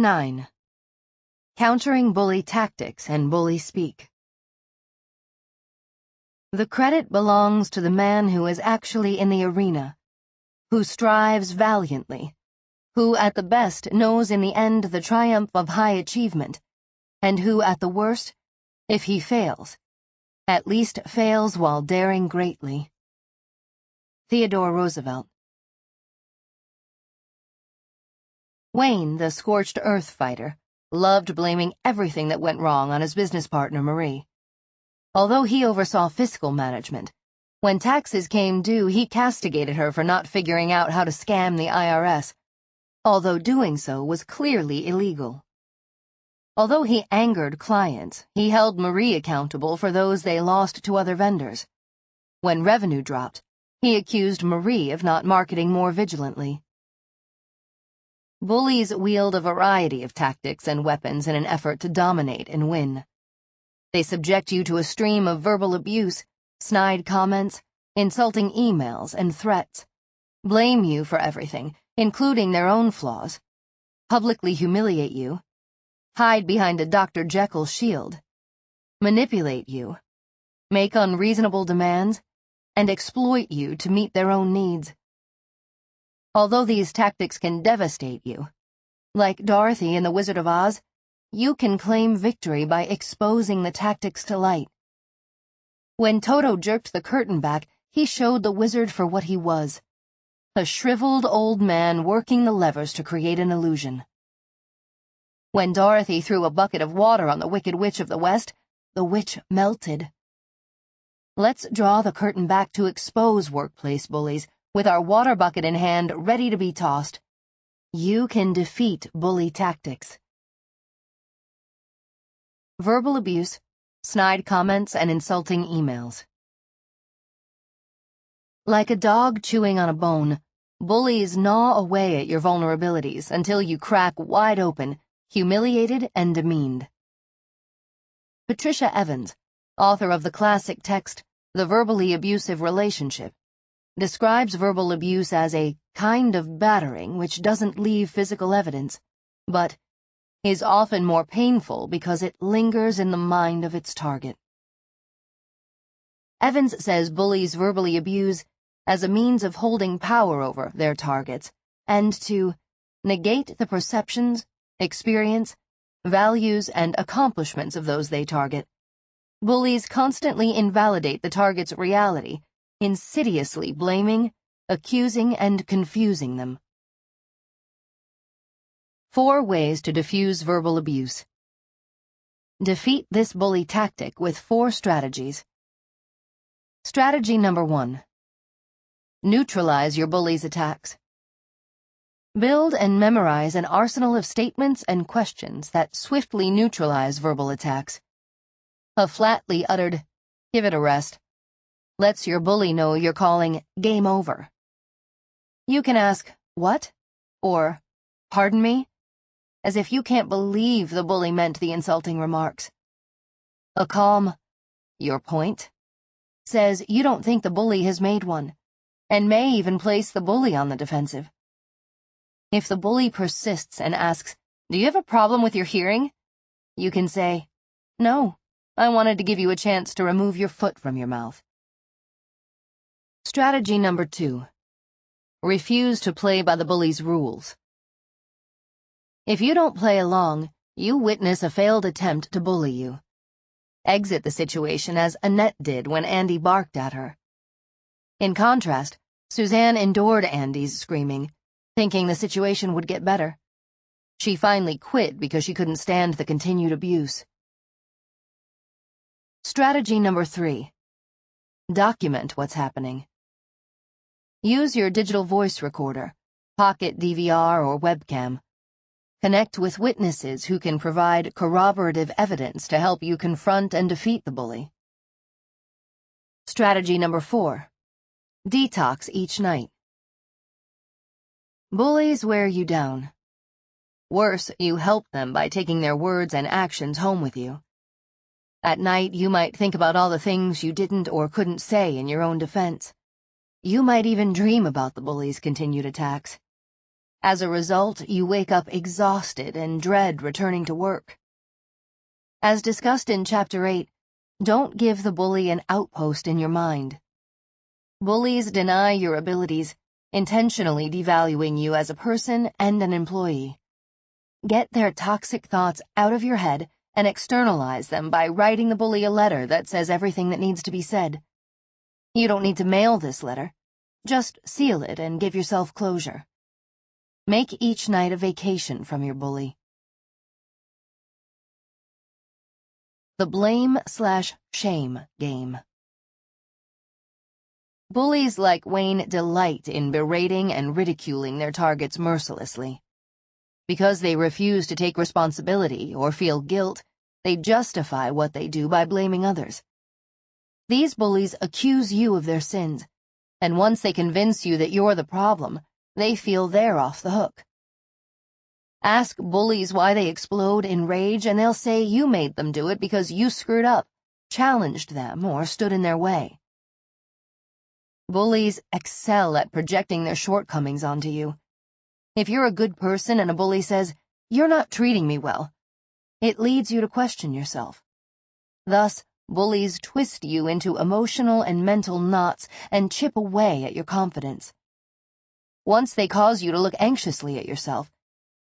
9. Countering bully tactics and bully speak. The credit belongs to the man who is actually in the arena, who strives valiantly, who at the best knows in the end the triumph of high achievement, and who at the worst, if he fails, at least fails while daring greatly. Theodore Roosevelt. Wayne, the scorched earth fighter, loved blaming everything that went wrong on his business partner Marie. Although he oversaw fiscal management, when taxes came due he castigated her for not figuring out how to scam the IRS, although doing so was clearly illegal. Although he angered clients, he held Marie accountable for those they lost to other vendors. When revenue dropped, he accused Marie of not marketing more vigilantly. Bullies wield a variety of tactics and weapons in an effort to dominate and win. They subject you to a stream of verbal abuse, snide comments, insulting emails, and threats, blame you for everything, including their own flaws, publicly humiliate you, hide behind a Dr. Jekyll shield, manipulate you, make unreasonable demands, and exploit you to meet their own needs. Although these tactics can devastate you, like Dorothy in The Wizard of Oz, you can claim victory by exposing the tactics to light. When Toto jerked the curtain back, he showed the wizard for what he was, a shriveled old man working the levers to create an illusion. When Dorothy threw a bucket of water on the Wicked Witch of the West, the witch melted. Let's draw the curtain back to expose workplace bullies, with our water bucket in hand ready to be tossed. You can defeat bully tactics. Verbal abuse, snide comments, and insulting emails. Like a dog chewing on a bone, bullies gnaw away at your vulnerabilities until you crack wide open, humiliated and demeaned. Patricia Evans, author of the classic text, The Verbally Abusive Relationship, describes verbal abuse as a kind of battering which doesn't leave physical evidence, but is often more painful because it lingers in the mind of its target. Evans says bullies verbally abuse as a means of holding power over their targets and to negate the perceptions, experience, values, and accomplishments of those they target. Bullies constantly invalidate the target's reality, insidiously blaming, accusing, and confusing them. 4 ways to diffuse verbal abuse. Defeat this bully tactic with 4 strategies. Strategy number 1. Neutralize your bully's attacks. Build and memorize an arsenal of statements and questions that swiftly neutralize verbal attacks. A flatly uttered, "Give it a rest," lets your bully know you're calling game over. You can ask, "What?" or "Pardon me?" as if you can't believe the bully meant the insulting remarks. A calm, "Your point?" says you don't think the bully has made one, and may even place the bully on the defensive. If the bully persists and asks, "Do you have a problem with your hearing?" you can say, "No, I wanted to give you a chance to remove your foot from your mouth." Strategy number 2. Refuse to play by the bully's rules. If you don't play along, you witness a failed attempt to bully you. Exit the situation as Annette did when Andy barked at her. In contrast, Suzanne endured Andy's screaming, thinking the situation would get better. She finally quit because she couldn't stand the continued abuse. Strategy number 3. Document what's happening. Use your digital voice recorder, pocket DVR or webcam. Connect with witnesses who can provide corroborative evidence to help you confront and defeat the bully. Strategy number 4. Detox each night. Bullies wear you down. Worse, you help them by taking their words and actions home with you. At night, you might think about all the things you didn't or couldn't say in your own defense. You might even dream about the bully's continued attacks. As a result, you wake up exhausted and dread returning to work. As discussed in Chapter 8, don't give the bully an outpost in your mind. Bullies deny your abilities, intentionally devaluing you as a person and an employee. Get their toxic thoughts out of your head and externalize them by writing the bully a letter that says everything that needs to be said. You don't need to mail this letter. Just seal it and give yourself closure. Make each night a vacation from your bully. The blame/shame game. Bullies like Wayne delight in berating and ridiculing their targets mercilessly. Because they refuse to take responsibility or feel guilt, they justify what they do by blaming others. These bullies accuse you of their sins, and once they convince you that you're the problem, they feel they're off the hook. Ask bullies why they explode in rage, and they'll say you made them do it because you screwed up, challenged them, or stood in their way. Bullies excel at projecting their shortcomings onto you. If you're a good person and a bully says, "You're not treating me well," it leads you to question yourself. Thus, bullies twist you into emotional and mental knots and chip away at your confidence. Once they cause you to look anxiously at yourself,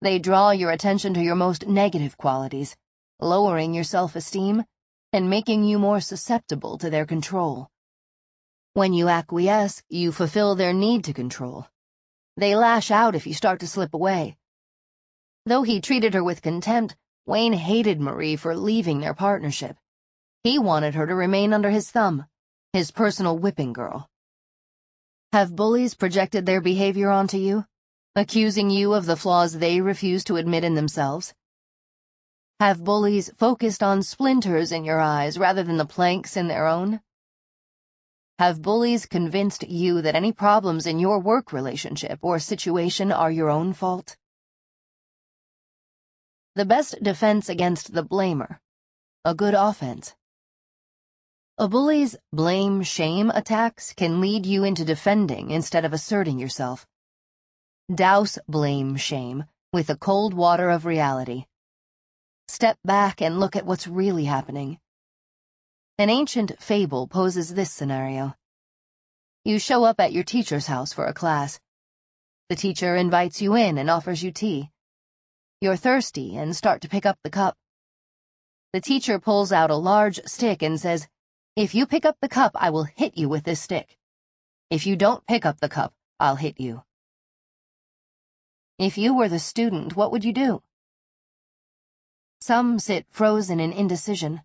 they draw your attention to your most negative qualities, lowering your self-esteem and making you more susceptible to their control. When you acquiesce, you fulfill their need to control. They lash out if you start to slip away. Though he treated her with contempt, Wayne hated Marie for leaving their partnership. He wanted her to remain under his thumb, his personal whipping girl. Have bullies projected their behavior onto you, accusing you of the flaws they refuse to admit in themselves? Have bullies focused on splinters in your eyes rather than the planks in their own? Have bullies convinced you that any problems in your work relationship or situation are your own fault? The best defense against the blamer, a good offense. A bully's blame-shame attacks can lead you into defending instead of asserting yourself. Douse blame-shame with the cold water of reality. Step back and look at what's really happening. An ancient fable poses this scenario. You show up at your teacher's house for a class. The teacher invites you in and offers you tea. You're thirsty and start to pick up the cup. The teacher pulls out a large stick and says, "If you pick up the cup, I will hit you with this stick. If you don't pick up the cup, I'll hit you." If you were the student, what would you do? Some sit frozen in indecision.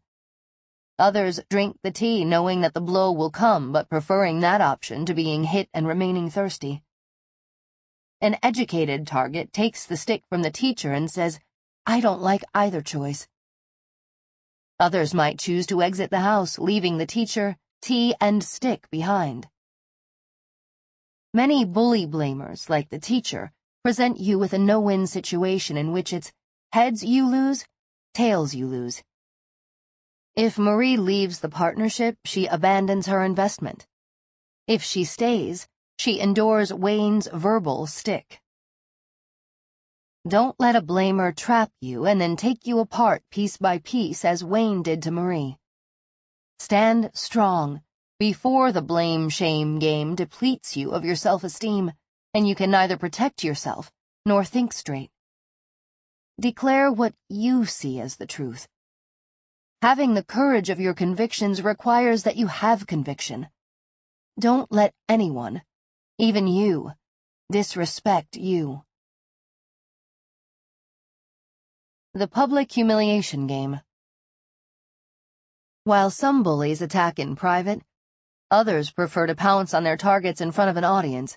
Others drink the tea knowing that the blow will come, but preferring that option to being hit and remaining thirsty. An educated target takes the stick from the teacher and says, "I don't like either choice." Others might choose to exit the house, leaving the teacher, tea, and stick behind. Many bully blamers, like the teacher, present you with a no-win situation in which it's heads you lose, tails you lose. If Marie leaves the partnership, she abandons her investment. If she stays, she endures Wayne's verbal stick. Don't let a blamer trap you and then take you apart piece by piece as Wayne did to Marie. Stand strong before the blame-shame game depletes you of your self-esteem, and you can neither protect yourself nor think straight. Declare what you see as the truth. Having the courage of your convictions requires that you have conviction. Don't let anyone, even you, disrespect you. The public humiliation game. While some bullies attack in private, others prefer to pounce on their targets in front of an audience.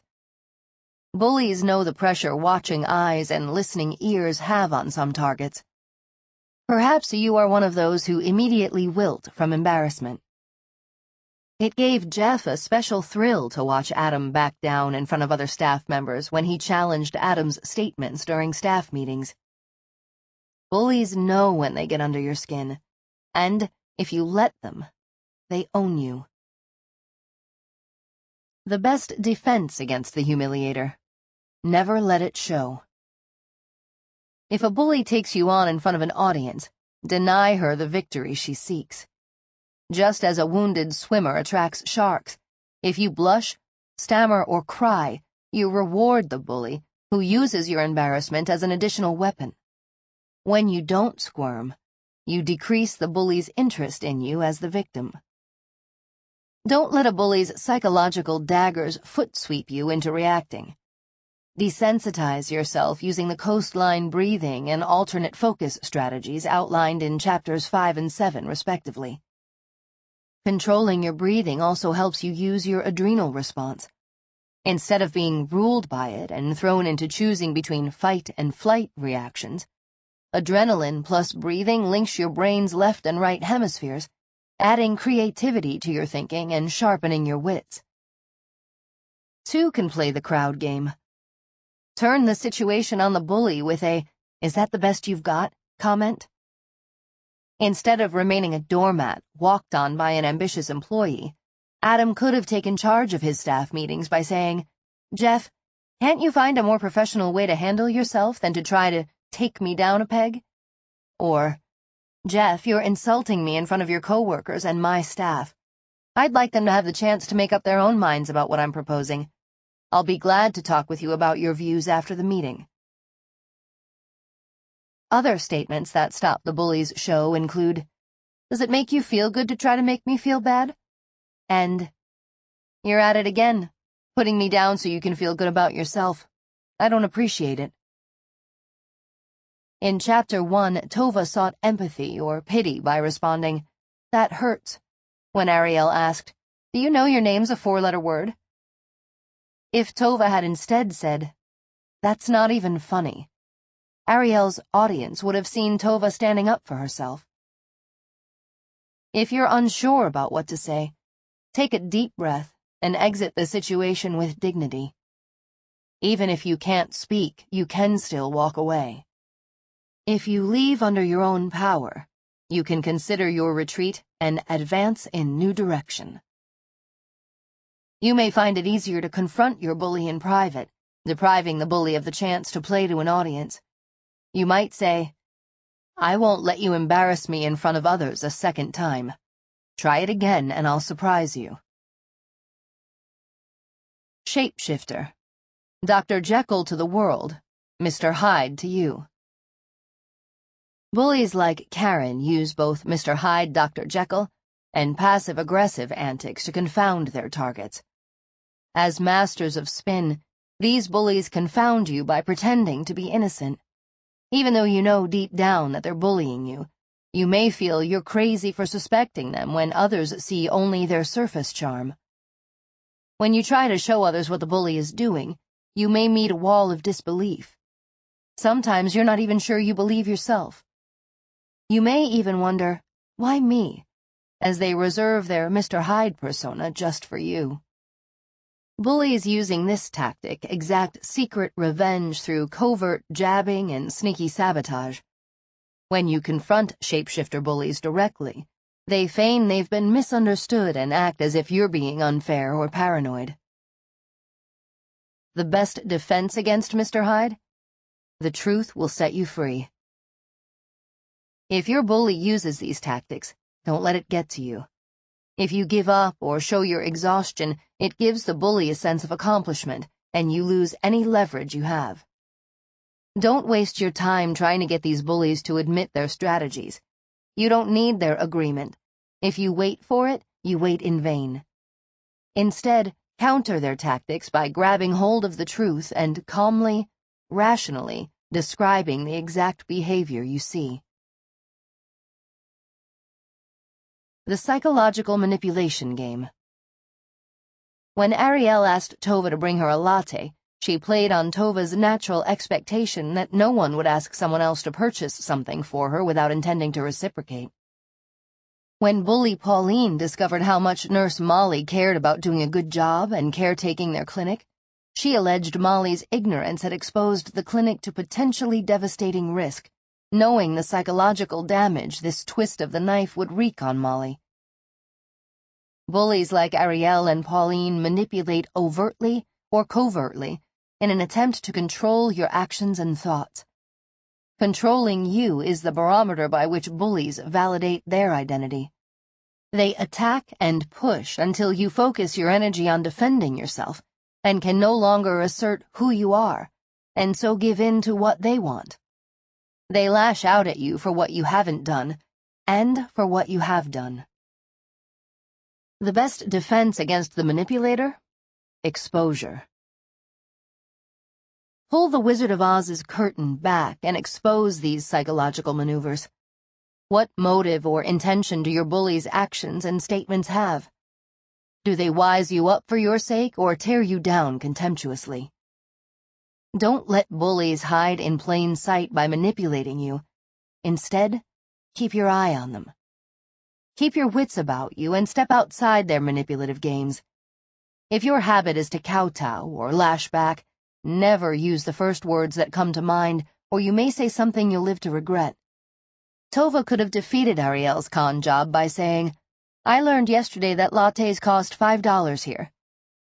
Bullies know the pressure watching eyes and listening ears have on some targets. Perhaps you are one of those who immediately wilt from embarrassment. It gave Jeff a special thrill to watch Adam back down in front of other staff members when he challenged Adam's statements during staff meetings. Bullies know when they get under your skin, and, if you let them, they own you. The best defense against the humiliator: never let it show. If a bully takes you on in front of an audience, deny her the victory she seeks. Just as a wounded swimmer attracts sharks, if you blush, stammer, or cry, you reward the bully, who uses your embarrassment as an additional weapon. When you don't squirm, you decrease the bully's interest in you as the victim. Don't let a bully's psychological daggers foot-sweep you into reacting. Desensitize yourself using the coastline breathing and alternate focus strategies outlined in chapters 5 and 7, respectively. Controlling your breathing also helps you use your adrenal response. Instead of being ruled by it and thrown into choosing between fight and flight reactions, adrenaline plus breathing links your brain's left and right hemispheres, adding creativity to your thinking and sharpening your wits. Two can play the crowd game. Turn the situation on the bully with a, "Is that the best you've got?" comment. Instead of remaining a doormat walked on by an ambitious employee, Adam could have taken charge of his staff meetings by saying, "Jeff, can't you find a more professional way to handle yourself than to try to take me down a peg?" Or, "Jeff, you're insulting me in front of your coworkers and my staff. I'd like them to have the chance to make up their own minds about what I'm proposing. I'll be glad to talk with you about your views after the meeting." Other statements that stop the bully's show include, "Does it make you feel good to try to make me feel bad?" And, "You're at it again, putting me down so you can feel good about yourself. I don't appreciate it." In Chapter 1, Tova sought empathy or pity by responding, "That hurts," when Ariel asked, "Do you know your name's a 4-letter word?" If Tova had instead said, "That's not even funny," Ariel's audience would have seen Tova standing up for herself. If you're unsure about what to say, take a deep breath and exit the situation with dignity. Even if you can't speak, you can still walk away. If you leave under your own power, you can consider your retreat and advance in new direction. You may find it easier to confront your bully in private, depriving the bully of the chance to play to an audience. You might say, "I won't let you embarrass me in front of others a second time. Try it again and I'll surprise you." Shapeshifter. Dr. Jekyll to the world, Mr. Hyde to you. Bullies like Karen use both Mr. Hyde, Dr. Jekyll, and passive-aggressive antics to confound their targets. As masters of spin, these bullies confound you by pretending to be innocent. Even though you know deep down that they're bullying you, you may feel you're crazy for suspecting them when others see only their surface charm. When you try to show others what the bully is doing, you may meet a wall of disbelief. Sometimes you're not even sure you believe yourself. You may even wonder, "Why me?" as they reserve their Mr. Hyde persona just for you. Bullies using this tactic exact secret revenge through covert jabbing and sneaky sabotage. When you confront shapeshifter bullies directly, they feign they've been misunderstood and act as if you're being unfair or paranoid. The best defense against Mr. Hyde? The truth will set you free. If your bully uses these tactics, don't let it get to you. If you give up or show your exhaustion, it gives the bully a sense of accomplishment, and you lose any leverage you have. Don't waste your time trying to get these bullies to admit their strategies. You don't need their agreement. If you wait for it, you wait in vain. Instead, counter their tactics by grabbing hold of the truth and calmly, rationally describing the exact behavior you see. The psychological manipulation game. When Ariel asked Tova to bring her a latte, she played on Tova's natural expectation that no one would ask someone else to purchase something for her without intending to reciprocate. When bully Pauline discovered how much Nurse Molly cared about doing a good job and caretaking their clinic, she alleged Molly's ignorance had exposed the clinic to potentially devastating risk, knowing the psychological damage this twist of the knife would wreak on Molly. Bullies like Ariel and Pauline manipulate overtly or covertly in an attempt to control your actions and thoughts. Controlling you is the barometer by which bullies validate their identity. They attack and push until you focus your energy on defending yourself and can no longer assert who you are, and so give in to what they want. They lash out at you for what you haven't done and for what you have done. The best defense against the manipulator? Exposure. Pull the Wizard of Oz's curtain back and expose these psychological maneuvers. What motive or intention do your bully's actions and statements have? Do they wise you up for your sake or tear you down contemptuously? Don't let bullies hide in plain sight by manipulating you. Instead, keep your eye on them. Keep your wits about you and step outside their manipulative games. If your habit is to kowtow or lash back, never use the first words that come to mind, or you may say something you'll live to regret. Tova could have defeated Ariel's con job by saying, "I learned yesterday that lattes cost $5 here.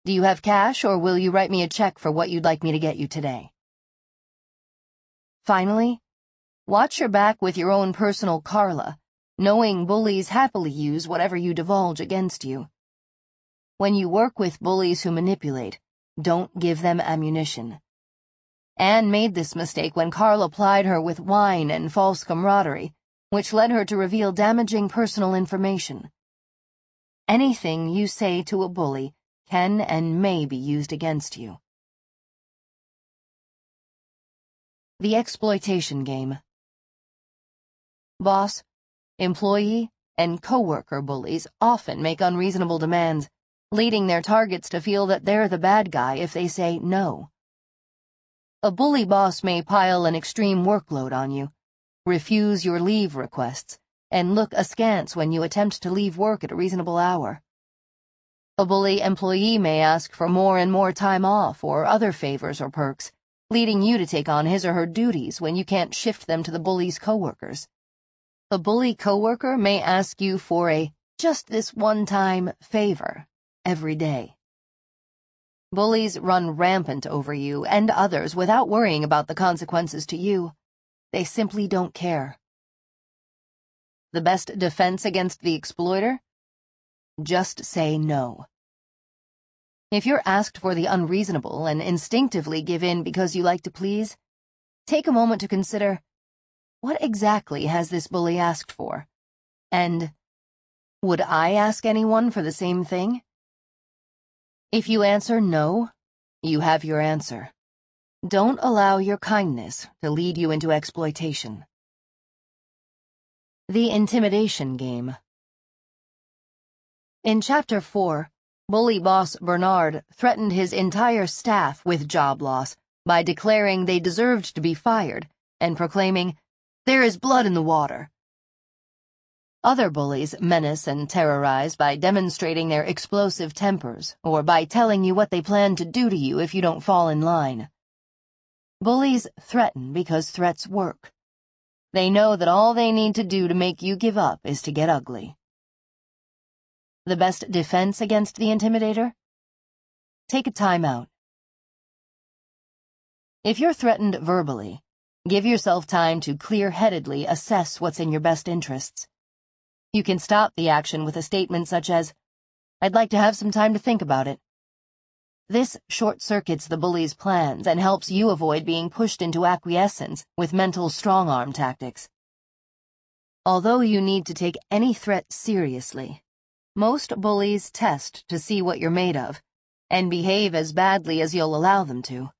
Do you have cash, or will you write me a check for what you'd like me to get you today?" Finally, watch your back with your own personal Carla, knowing bullies happily use whatever you divulge against you. When you work with bullies who manipulate, don't give them ammunition. Anne made this mistake when Carla plied her with wine and false camaraderie, which led her to reveal damaging personal information. Anything you say to a bully can and may be used against you. The exploitation game. Boss, employee, and coworker bullies often make unreasonable demands, leading their targets to feel that they're the bad guy if they say no. A bully boss may pile an extreme workload on you, refuse your leave requests, and look askance when you attempt to leave work at a reasonable hour. A bully employee may ask for more and more time off or other favors or perks, leading you to take on his or her duties when you can't shift them to the bully's coworkers. A bully coworker may ask you for a just this one time favor every day. Bullies run rampant over you and others without worrying about the consequences to you. They simply don't care. The best defense against the exploiter? Just say no. If you're asked for the unreasonable and instinctively give in because you like to please, take a moment to consider, what exactly has this bully asked for? And, would I ask anyone for the same thing? If you answer no, you have your answer. Don't allow your kindness to lead you into exploitation. The intimidation game. In Chapter 4, bully boss Bernard threatened his entire staff with job loss by declaring they deserved to be fired and proclaiming, "There is blood in the water." Other bullies menace and terrorize by demonstrating their explosive tempers or by telling you what they plan to do to you if you don't fall in line. Bullies threaten because threats work. They know that all they need to do to make you give up is to get ugly. The best defense against the intimidator? Take a time out. If you're threatened verbally, give yourself time to clear-headedly assess what's in your best interests. You can stop the action with a statement such as, "I'd like to have some time to think about it." This short-circuits the bully's plans and helps you avoid being pushed into acquiescence with mental strong-arm tactics. Although you need to take any threat seriously, most bullies test to see what you're made of and behave as badly as you'll allow them to.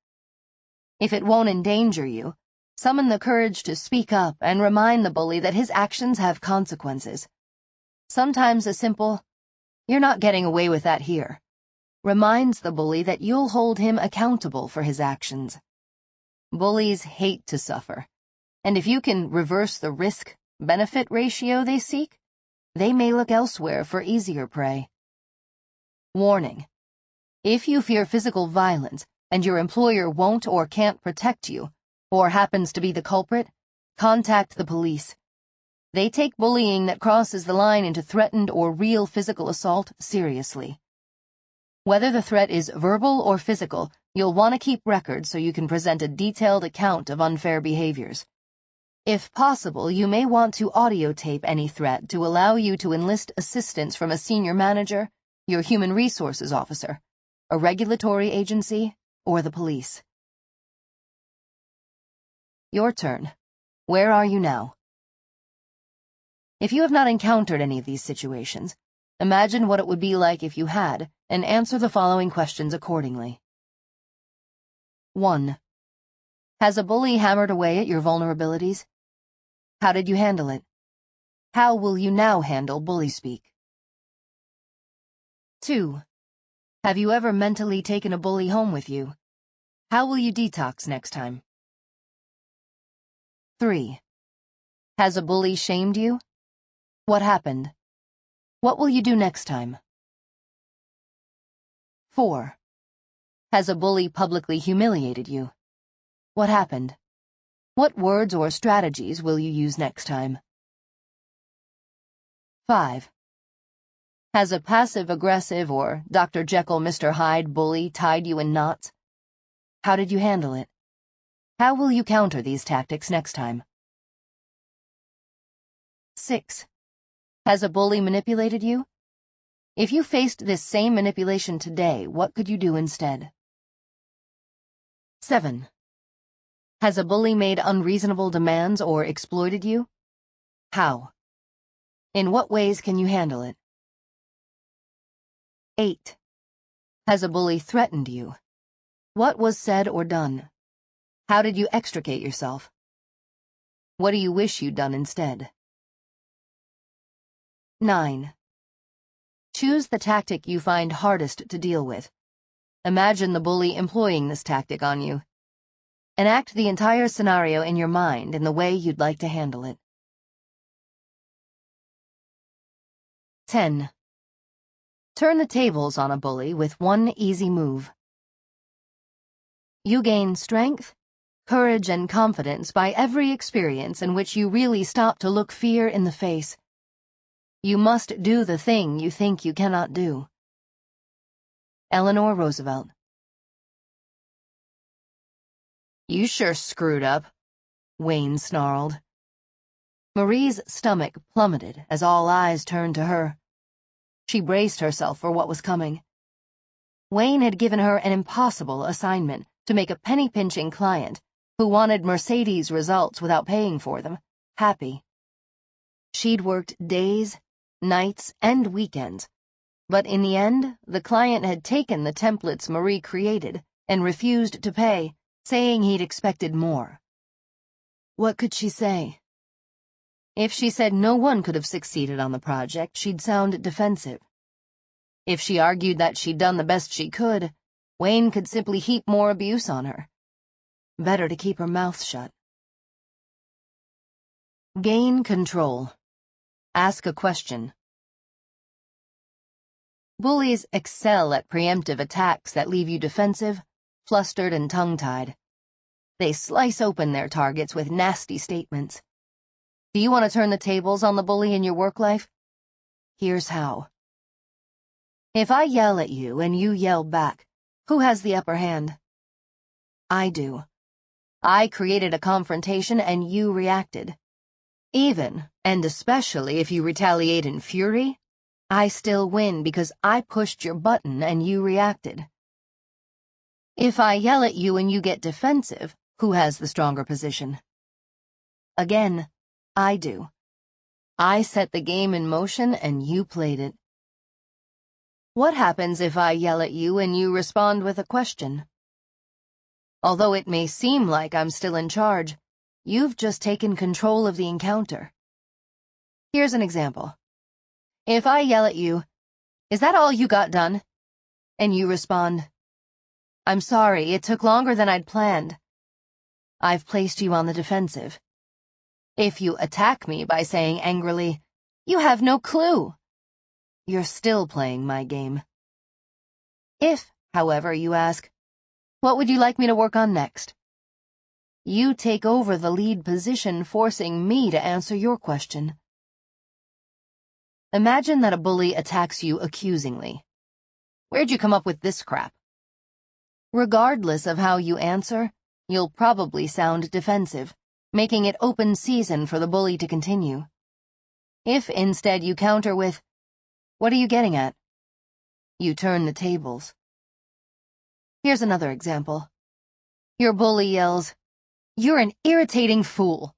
If it won't endanger you, summon the courage to speak up and remind the bully that his actions have consequences. Sometimes a simple, "You're not getting away with that here," reminds the bully that you'll hold him accountable for his actions. Bullies hate to suffer, and if you can reverse the risk-benefit ratio they seek, they may look elsewhere for easier prey. Warning: if you fear physical violence and your employer won't or can't protect you, or happens to be the culprit, contact the police. They take bullying that crosses the line into threatened or real physical assault seriously. Whether the threat is verbal or physical, you'll want to keep records so you can present a detailed account of unfair behaviors. If possible, you may want to audio tape any threat to allow you to enlist assistance from a senior manager, your human resources officer, a regulatory agency, or the police. Your turn. Where are you now? If you have not encountered any of these situations, imagine what it would be like if you had, and answer the following questions accordingly. 1. Has a bully hammered away at your vulnerabilities? How did you handle it? How will you now handle bully speak? 2. Have you ever mentally taken a bully home with you? How will you detox next time? 3. Has a bully shamed you? What happened? What will you do next time? 4. Has a bully publicly humiliated you? What happened? What words or strategies will you use next time? 5. Has a passive-aggressive or Dr. Jekyll, Mr. Hyde bully tied you in knots? How did you handle it? How will you counter these tactics next time? 6. Has a bully manipulated you? If you faced this same manipulation today, what could you do instead? 7. Has a bully made unreasonable demands or exploited you? How? In what ways can you handle it? 8. Has a bully threatened you? What was said or done? How did you extricate yourself? What do you wish you'd done instead? 9. Choose the tactic you find hardest to deal with. Imagine the bully employing this tactic on you. Enact the entire scenario in your mind in the way you'd like to handle it. 10. Turn the tables on a bully with one easy move. You gain strength, courage, and confidence by every experience in which you really stop to look fear in the face. You must do the thing you think you cannot do. Eleanor Roosevelt. You sure screwed up, Wayne snarled. Marie's stomach plummeted as all eyes turned to her. She braced herself for what was coming. Wayne had given her an impossible assignment to make a penny-pinching client who wanted Mercedes results without paying for them happy. She'd worked days, nights, and weekends, but in the end, the client had taken the templates Marie created and refused to pay, saying he'd expected more. What could she say? If she said no one could have succeeded on the project, she'd sound defensive. If she argued that she'd done the best she could, Wayne could simply heap more abuse on her. Better to keep her mouth shut. Gain control. Ask a question. Bullies excel at preemptive attacks that leave you defensive, flustered, and tongue-tied. They slice open their targets with nasty statements. Do you want to turn the tables on the bully in your work life? Here's how. If I yell at you and you yell back, who has the upper hand? I do. I created a confrontation and you reacted. Even, and especially if you retaliate in fury, I still win because I pushed your button and you reacted. If I yell at you and you get defensive, who has the stronger position? Again, I do. I set the game in motion and you played it. What happens if I yell at you and you respond with a question? Although it may seem like I'm still in charge, you've just taken control of the encounter. Here's an example. If I yell at you, "Is that all you got done?" and you respond, "I'm sorry, it took longer than I'd planned," I've placed you on the defensive. If you attack me by saying angrily, "You have no clue," you're still playing my game. If, however, you ask, "What would you like me to work on next?" you take over the lead position, forcing me to answer your question. Imagine that a bully attacks you accusingly. "Where'd you come up with this crap?" Regardless of how you answer, you'll probably sound defensive, making it open season for the bully to continue. If instead you counter with, "What are you getting at?" you turn the tables. Here's another example. Your bully yells, "You're an irritating fool."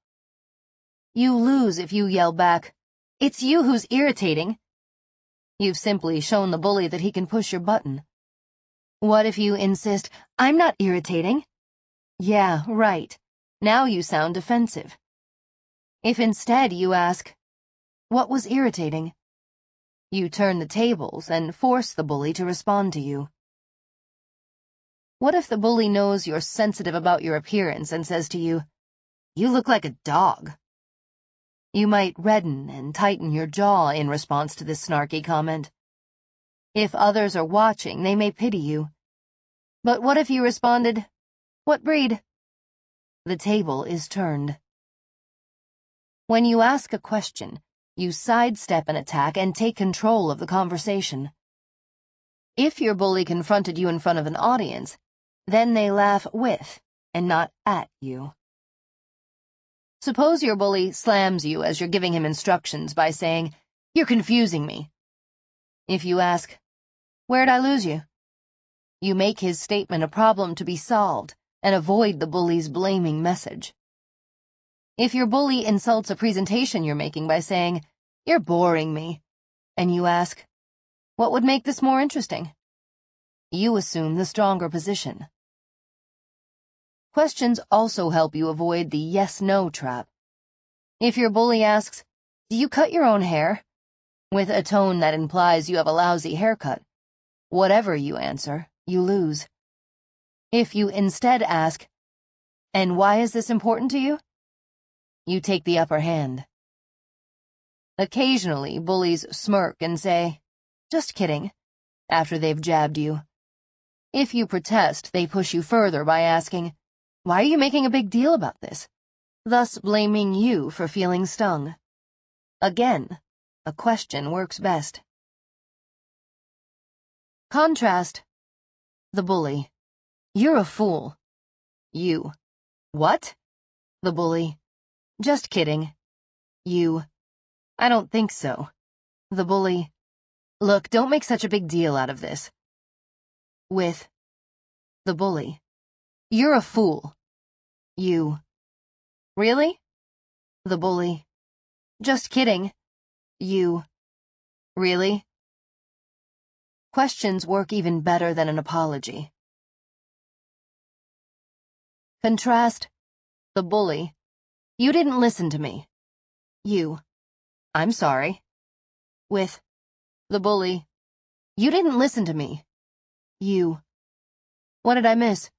You lose if you yell back, "It's you who's irritating." You've simply shown the bully that he can push your button. What if you insist, "I'm not irritating"? Yeah, right. Now you sound defensive. If instead you ask, "What was irritating?" you turn the tables and force the bully to respond to you. What if the bully knows you're sensitive about your appearance and says to you, "You look like a dog"? You might redden and tighten your jaw in response to this snarky comment. If others are watching, they may pity you. But what if you responded, "What breed?" The table is turned. When you ask a question, you sidestep an attack and take control of the conversation. If your bully confronted you in front of an audience, then they laugh with and not at you. Suppose your bully slams you as you're giving him instructions by saying, "You're confusing me." If you ask, "Where'd I lose you?" you make his statement a problem to be solved and avoid the bully's blaming message. If your bully insults a presentation you're making by saying, "You're boring me," and you ask, "What would make this more interesting?" you assume the stronger position. Questions also help you avoid the yes-no trap. If your bully asks, "Do you cut your own hair?" with a tone that implies you have a lousy haircut, whatever you answer, you lose. If you instead ask, "And why is this important to you?" you take the upper hand. Occasionally, bullies smirk and say, "Just kidding," after they've jabbed you. If you protest, they push you further by asking, "Why are you making a big deal about this?" thus blaming you for feeling stung. Again, a question works best. Contrast. The bully. "You're a fool." You. "What?" The bully. "Just kidding." You. "I don't think so." The bully. "Look, don't make such a big deal out of this." With. The bully. "You're a fool." You. "Really?" The bully. "Just kidding." You. "Really?" Questions work even better than an apology. Contrast. The bully. "You didn't listen to me." You. "I'm sorry." With. The bully. "You didn't listen to me." You. "What did I miss?"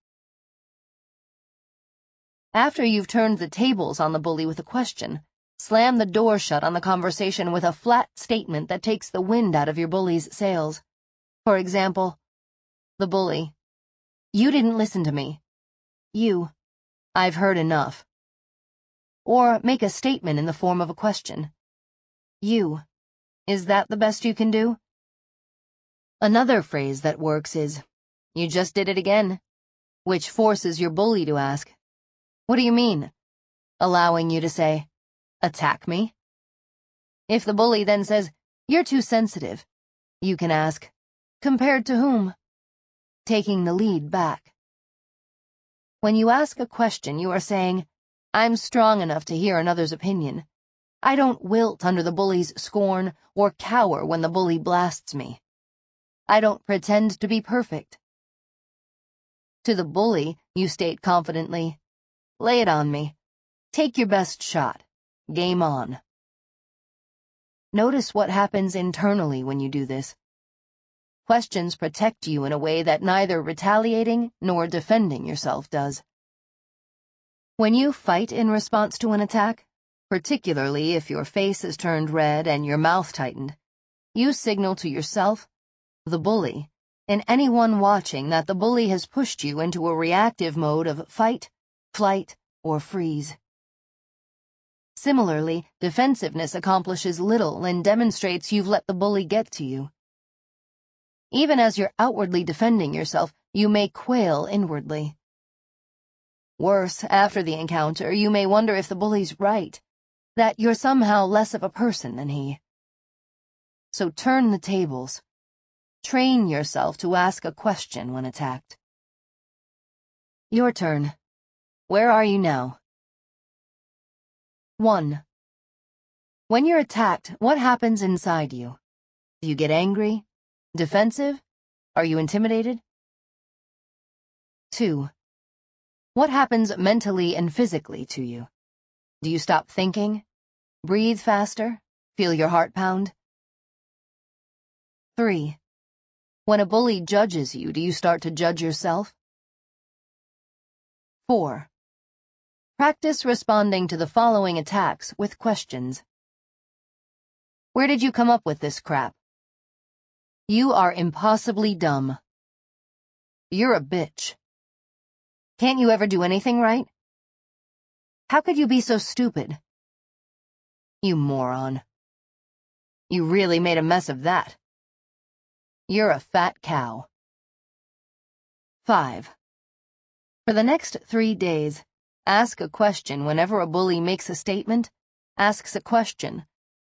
After you've turned the tables on the bully with a question, slam the door shut on the conversation with a flat statement that takes the wind out of your bully's sails. For example, the bully. "You didn't listen to me." You. "I've heard enough." Or make a statement in the form of a question. You. "Is that the best you can do?" Another phrase that works is, "You just did it again," which forces your bully to ask, "What do you mean?" allowing you to say, "Attack me?" If the bully then says, "You're too sensitive," you can ask, "Compared to whom?" taking the lead back. When you ask a question, you are saying, "I'm strong enough to hear another's opinion. I don't wilt under the bully's scorn or cower when the bully blasts me. I don't pretend to be perfect." To the bully, you state confidently, "Lay it on me. Take your best shot. Game on." Notice what happens internally when you do this. Questions protect you in a way that neither retaliating nor defending yourself does. When you fight in response to an attack, particularly if your face is turned red and your mouth tightened, you signal to yourself, the bully, and anyone watching that the bully has pushed you into a reactive mode of fight, flight, or freeze. Similarly, defensiveness accomplishes little and demonstrates you've let the bully get to you. Even as you're outwardly defending yourself, you may quail inwardly. Worse, after the encounter, you may wonder if the bully's right, that you're somehow less of a person than he. So turn the tables. Train yourself to ask a question when attacked. Your turn. Where are you now? 1. When you're attacked, what happens inside you? Do you get angry? Defensive? Are you intimidated? 2. What happens mentally and physically to you? Do you stop thinking? Breathe faster? Feel your heart pound? 3. When a bully judges you, do you start to judge yourself? 4. Practice responding to the following attacks with questions. Where did you come up with this crap? You are impossibly dumb. You're a bitch. Can't you ever do anything right? How could you be so stupid? You moron. You really made a mess of that. You're a fat cow. 5. For the next 3 days, ask a question whenever a bully makes a statement, asks a question,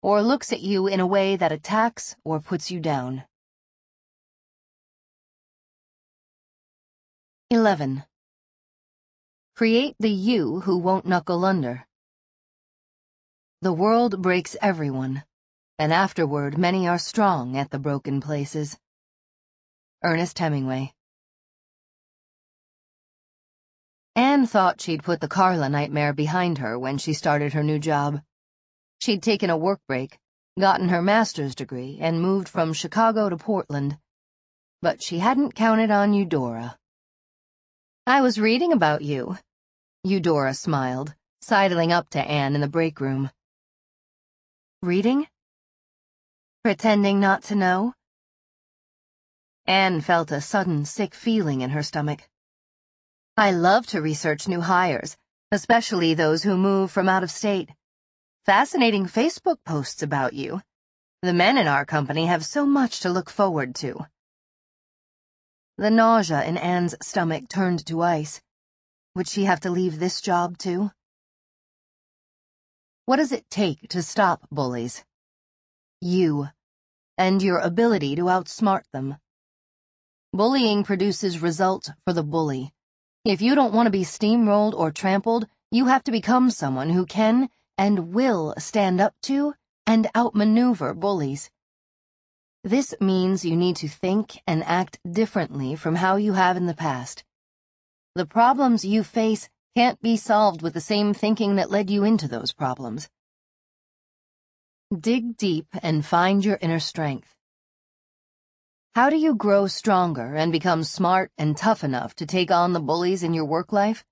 or looks at you in a way that attacks or puts you down. 11. Create the you who won't knuckle under. The world breaks everyone, and afterward many are strong at the broken places. Ernest Hemingway. Anne thought she'd put the Carla nightmare behind her when she started her new job. She'd taken a work break, gotten her master's degree, and moved from Chicago to Portland. But she hadn't counted on Eudora. I was reading about you, Eudora smiled, sidling up to Anne in the break room. Reading? Pretending not to know? Anne felt a sudden sick feeling in her stomach. I love to research new hires, especially those who move from out of state. Fascinating Facebook posts about you. The men in our company have so much to look forward to. The nausea in Anne's stomach turned to ice. Would she have to leave this job too? What does it take to stop bullies? You, and your ability to outsmart them. Bullying produces results for the bully. If you don't want to be steamrolled or trampled, you have to become someone who can and will stand up to and outmaneuver bullies. This means you need to think and act differently from how you have in the past. The problems you face can't be solved with the same thinking that led you into those problems. Dig deep and find your inner strength. How do you grow stronger and become smart and tough enough to take on the bullies in your work life?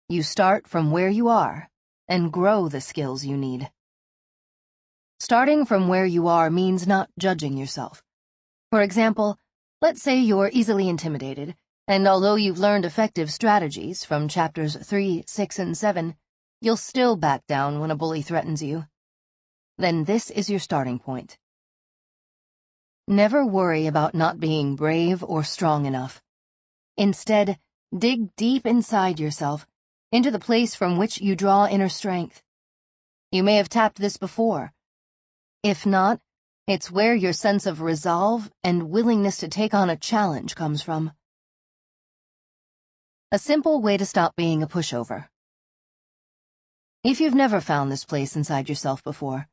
You start from where you are and grow the skills you need. Starting from where you are means not judging yourself. For example, let's say you're easily intimidated, and although you've learned effective strategies from chapters 3, 6, and 7, you'll still back down when a bully threatens you. Then this is your starting point. Never worry about not being brave or strong enough. Instead, dig deep inside yourself, into the place from which you draw inner strength. You may have tapped this before. If not, it's where your sense of resolve and willingness to take on a challenge comes from. A simple way to stop being a pushover. If you've never found this place inside yourself before,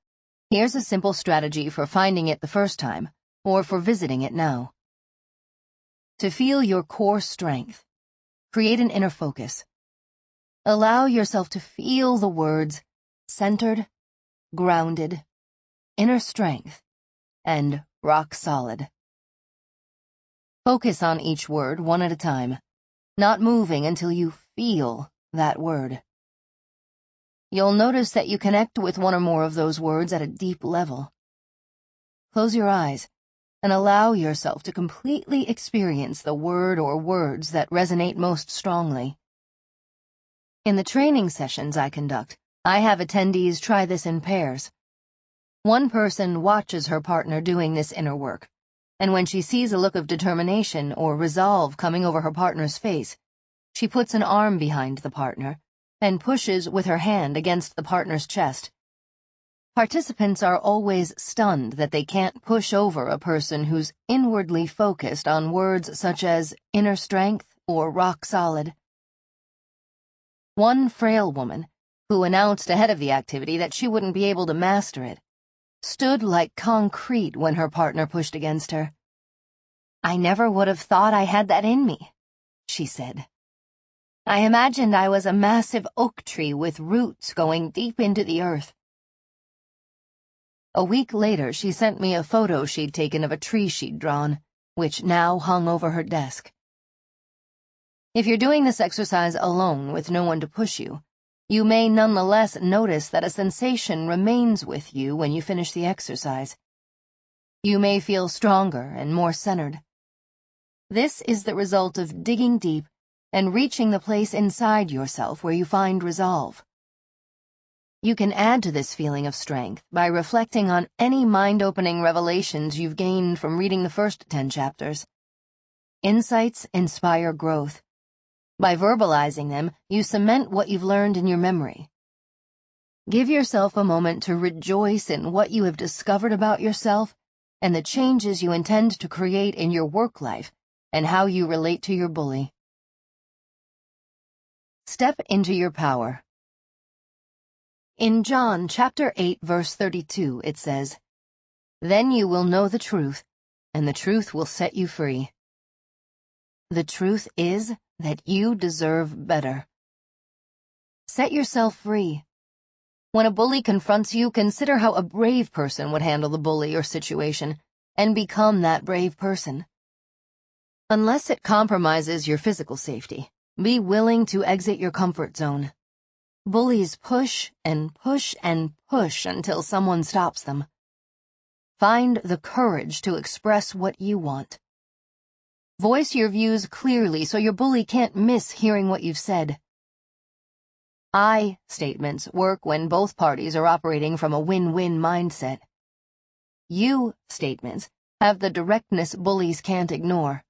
here's a simple strategy for finding it the first time, or for visiting it now. To feel your core strength, create an inner focus. Allow yourself to feel the words centered, grounded, inner strength, and rock solid. Focus on each word one at a time, not moving until you feel that word. You'll notice that you connect with one or more of those words at a deep level. Close your eyes and allow yourself to completely experience the word or words that resonate most strongly. In the training sessions I conduct, I have attendees try this in pairs. One person watches her partner doing this inner work, and when she sees a look of determination or resolve coming over her partner's face, She puts an arm behind the partner and pushes with her hand against the partner's chest. Participants are always stunned that they can't push over a person who's inwardly focused on words such as inner strength or rock solid. One frail woman, who announced ahead of the activity that she wouldn't be able to master it, stood like concrete when her partner pushed against her. "I never would have thought I had that in me," she said. "I imagined I was a massive oak tree with roots going deep into the earth." A week later, she sent me a photo she'd taken of a tree she'd drawn, which now hung over her desk. If you're doing this exercise alone with no one to push you, you may nonetheless notice that a sensation remains with you when you finish the exercise. You may feel stronger and more centered. This is the result of digging deep and reaching the place inside yourself where you find resolve. You can add to this feeling of strength by reflecting on any mind-opening revelations you've gained from reading the first 10 chapters. Insights inspire growth. By verbalizing them, you cement what you've learned in your memory. Give yourself a moment to rejoice in what you have discovered about yourself and the changes you intend to create in your work life and how you relate to your bully. Step into your power. In John chapter 8, verse 32, it says, "Then you will know the truth, and the truth will set you free." The truth is that you deserve better. Set yourself free. When a bully confronts you, consider how a brave person would handle the bully or situation, and become that brave person. Unless it compromises your physical safety, be willing to exit your comfort zone. Bullies push and push and push until someone stops them. Find the courage to express what you want. Voice your views clearly so your bully can't miss hearing what you've said. I statements work when both parties are operating from a win-win mindset. You statements have the directness bullies can't ignore.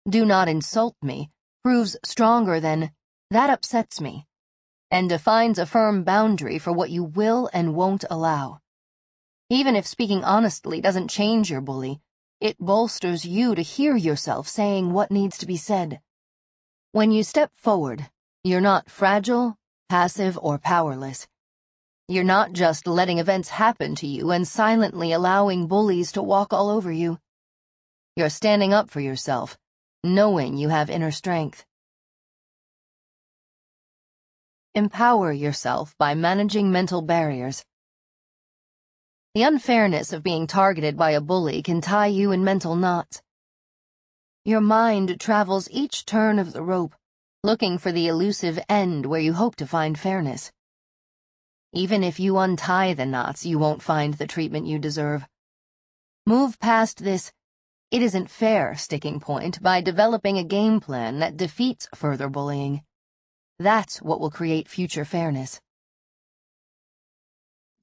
"Do not insult me" proves stronger than "that upsets me," and defines a firm boundary for what you will and won't allow. Even if speaking honestly doesn't change your bully, it bolsters you to hear yourself saying what needs to be said. When you step forward, you're not fragile, passive, or powerless. You're not just letting events happen to you and silently allowing bullies to walk all over you. You're standing up for yourself, knowing you have inner strength. Empower yourself by managing mental barriers. The unfairness of being targeted by a bully can tie you in mental knots. Your mind travels each turn of the rope, looking for the elusive end where you hope to find fairness. Even if you untie the knots, you won't find the treatment you deserve. Move past this "it isn't fair" sticking point by developing a game plan that defeats further bullying. That's what will create future fairness.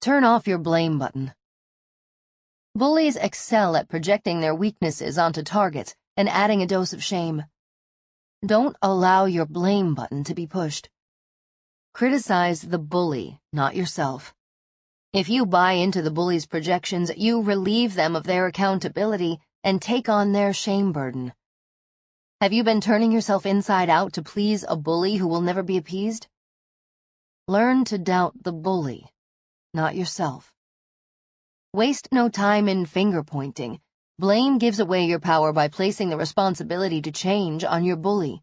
Turn off your blame button. Bullies excel at projecting their weaknesses onto targets and adding a dose of shame. Don't allow your blame button to be pushed. Criticize the bully, not yourself. If you buy into the bully's projections, you relieve them of their accountability and take on their shame burden. Have you been turning yourself inside out to please a bully who will never be appeased? Learn to doubt the bully, not yourself. Waste no time in finger-pointing. Blame gives away your power by placing the responsibility to change on your bully.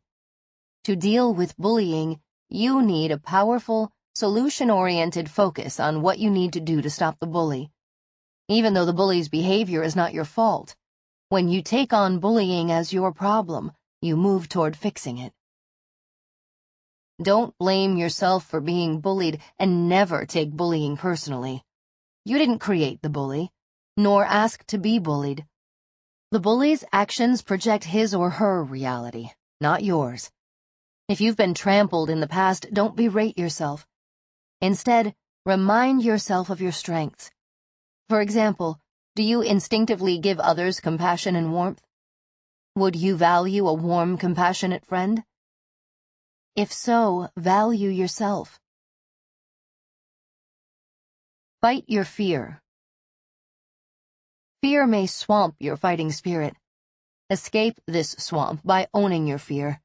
To deal with bullying, you need a powerful, solution-oriented focus on what you need to do to stop the bully. Even though the bully's behavior is not your fault, when you take on bullying as your problem, you move toward fixing it. Don't blame yourself for being bullied and never take bullying personally. You didn't create the bully, nor ask to be bullied. The bully's actions project his or her reality, not yours. If you've been trampled in the past, don't berate yourself. Instead, remind yourself of your strengths. For example, do you instinctively give others compassion and warmth? Would you value a warm, compassionate friend? If so, value yourself. Fight your fear. Fear may swamp your fighting spirit. Escape this swamp by owning your fear.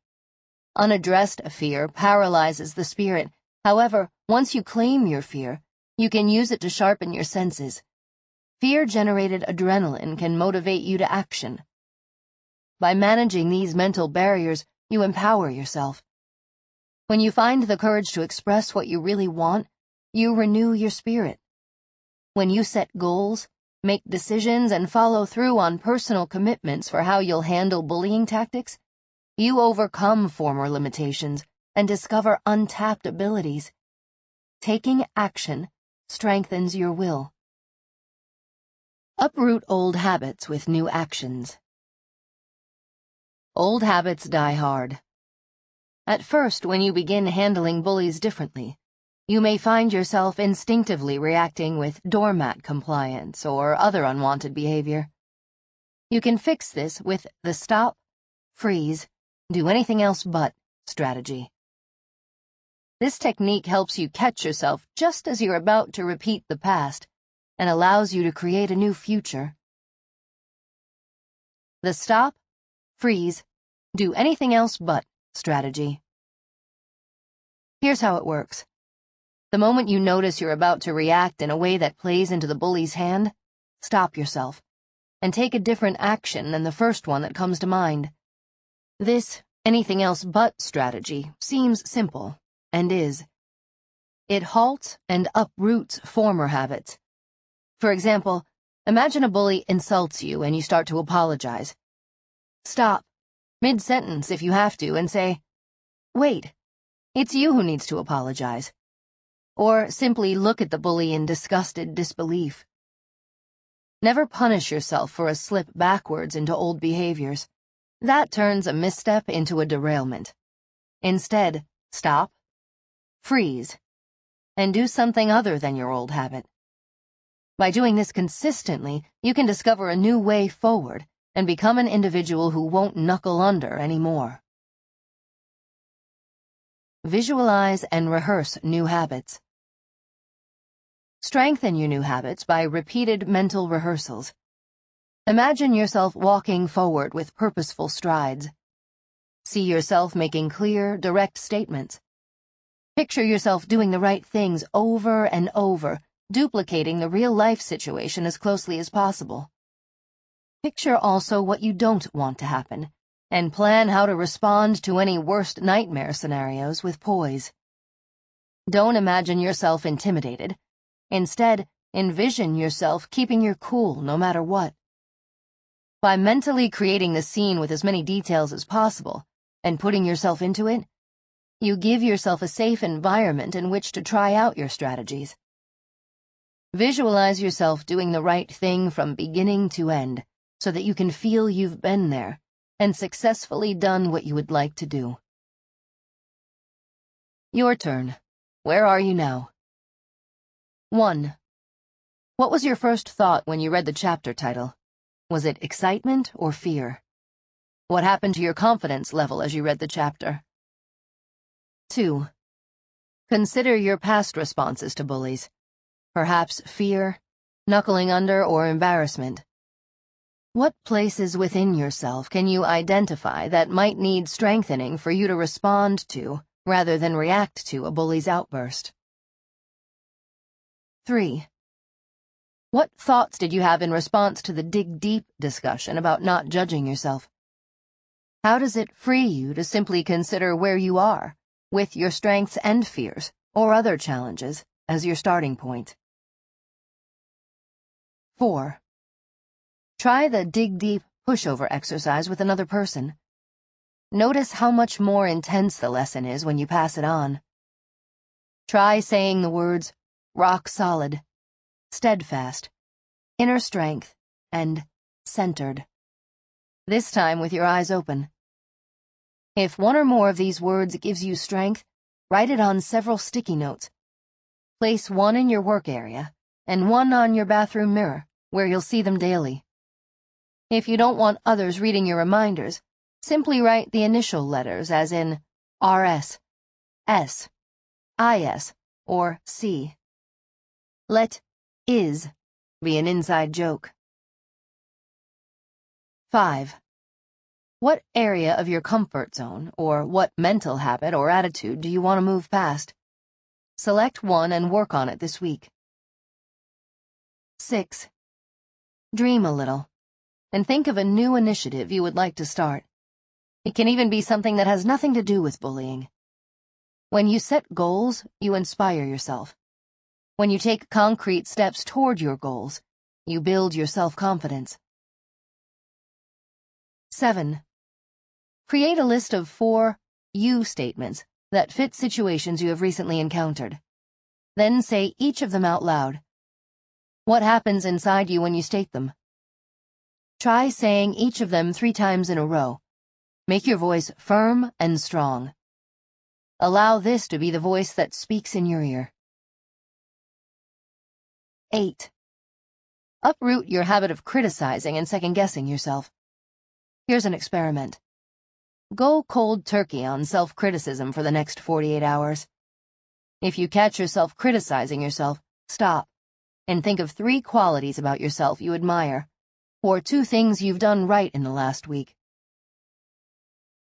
Unaddressed fear paralyzes the spirit. However, once you claim your fear, you can use it to sharpen your senses. Fear-generated adrenaline can motivate you to action. By managing these mental barriers, you empower yourself. When you find the courage to express what you really want, you renew your spirit. When you set goals, make decisions, and follow through on personal commitments for how you'll handle bullying tactics, you overcome former limitations and discover untapped abilities. Taking action strengthens your will. Uproot old habits with new actions. Old habits die hard. At first, when you begin handling bullies differently, you may find yourself instinctively reacting with doormat compliance or other unwanted behavior. You can fix this with the stop, freeze, do anything else but strategy. This technique helps you catch yourself just as you're about to repeat the past and allows you to create a new future. The stop, freeze, do anything else but strategy. Here's how it works. The moment you notice you're about to react in a way that plays into the bully's hand, stop yourself and take a different action than the first one that comes to mind. This anything else but strategy seems simple, and is. It halts and uproots former habits. For example, imagine a bully insults you and you start to apologize. Stop, mid-sentence if you have to, and say, "Wait, it's you who needs to apologize." Or simply look at the bully in disgusted disbelief. Never punish yourself for a slip backwards into old behaviors. That turns a misstep into a derailment. Instead, stop, freeze, and do something other than your old habit. By doing this consistently, you can discover a new way forward and become an individual who won't knuckle under anymore. Visualize and rehearse new habits. Strengthen your new habits by repeated mental rehearsals. Imagine yourself walking forward with purposeful strides. See yourself making clear, direct statements. Picture yourself doing the right things over and over, duplicating the real-life situation as closely as possible. Picture also what you don't want to happen, and plan how to respond to any worst nightmare scenarios with poise. Don't imagine yourself intimidated. Instead, envision yourself keeping your cool no matter what. By mentally creating the scene with as many details as possible and putting yourself into it, you give yourself a safe environment in which to try out your strategies. Visualize yourself doing the right thing from beginning to end so that you can feel you've been there and successfully done what you would like to do. Your turn. Where are you now? 1. What was your first thought when you read the chapter title? Was it excitement or fear? What happened to your confidence level as you read the chapter? 2. Consider your past responses to bullies. Perhaps fear, knuckling under, or embarrassment. What places within yourself can you identify that might need strengthening for you to respond to, rather than react to, a bully's outburst? 3. What thoughts did you have in response to the Dig Deep discussion about not judging yourself? How does it free you to simply consider where you are, with your strengths and fears, or other challenges, as your starting point? 4. Try the Dig Deep pushover exercise with another person. Notice how much more intense the lesson is when you pass it on. Try saying the words, rock solid, steadfast, inner strength, and centered. This time with your eyes open. If one or more of these words gives you strength, write it on several sticky notes. Place one in your work area and one on your bathroom mirror, where you'll see them daily. If you don't want others reading your reminders, simply write the initial letters, as in RS, S, IS, or C. Let is be an inside joke. 5. What area of your comfort zone, or what mental habit or attitude do you want to move past? Select one and work on it this week. 6. Dream a little, and think of a new initiative you would like to start. It can even be something that has nothing to do with bullying. When you set goals, you inspire yourself. When you take concrete steps toward your goals, you build your self-confidence. 7. Create a list of 4 you statements that fit situations you have recently encountered. Then say each of them out loud. What happens inside you when you state them? Try saying each of them 3 times in a row. Make your voice firm and strong. Allow this to be the voice that speaks in your ear. 8. Uproot your habit of criticizing and second-guessing yourself. Here's an experiment. Go cold turkey on self-criticism for the next 48 hours. If you catch yourself criticizing yourself, stop and think of 3 qualities about yourself you admire, or 2 things you've done right in the last week.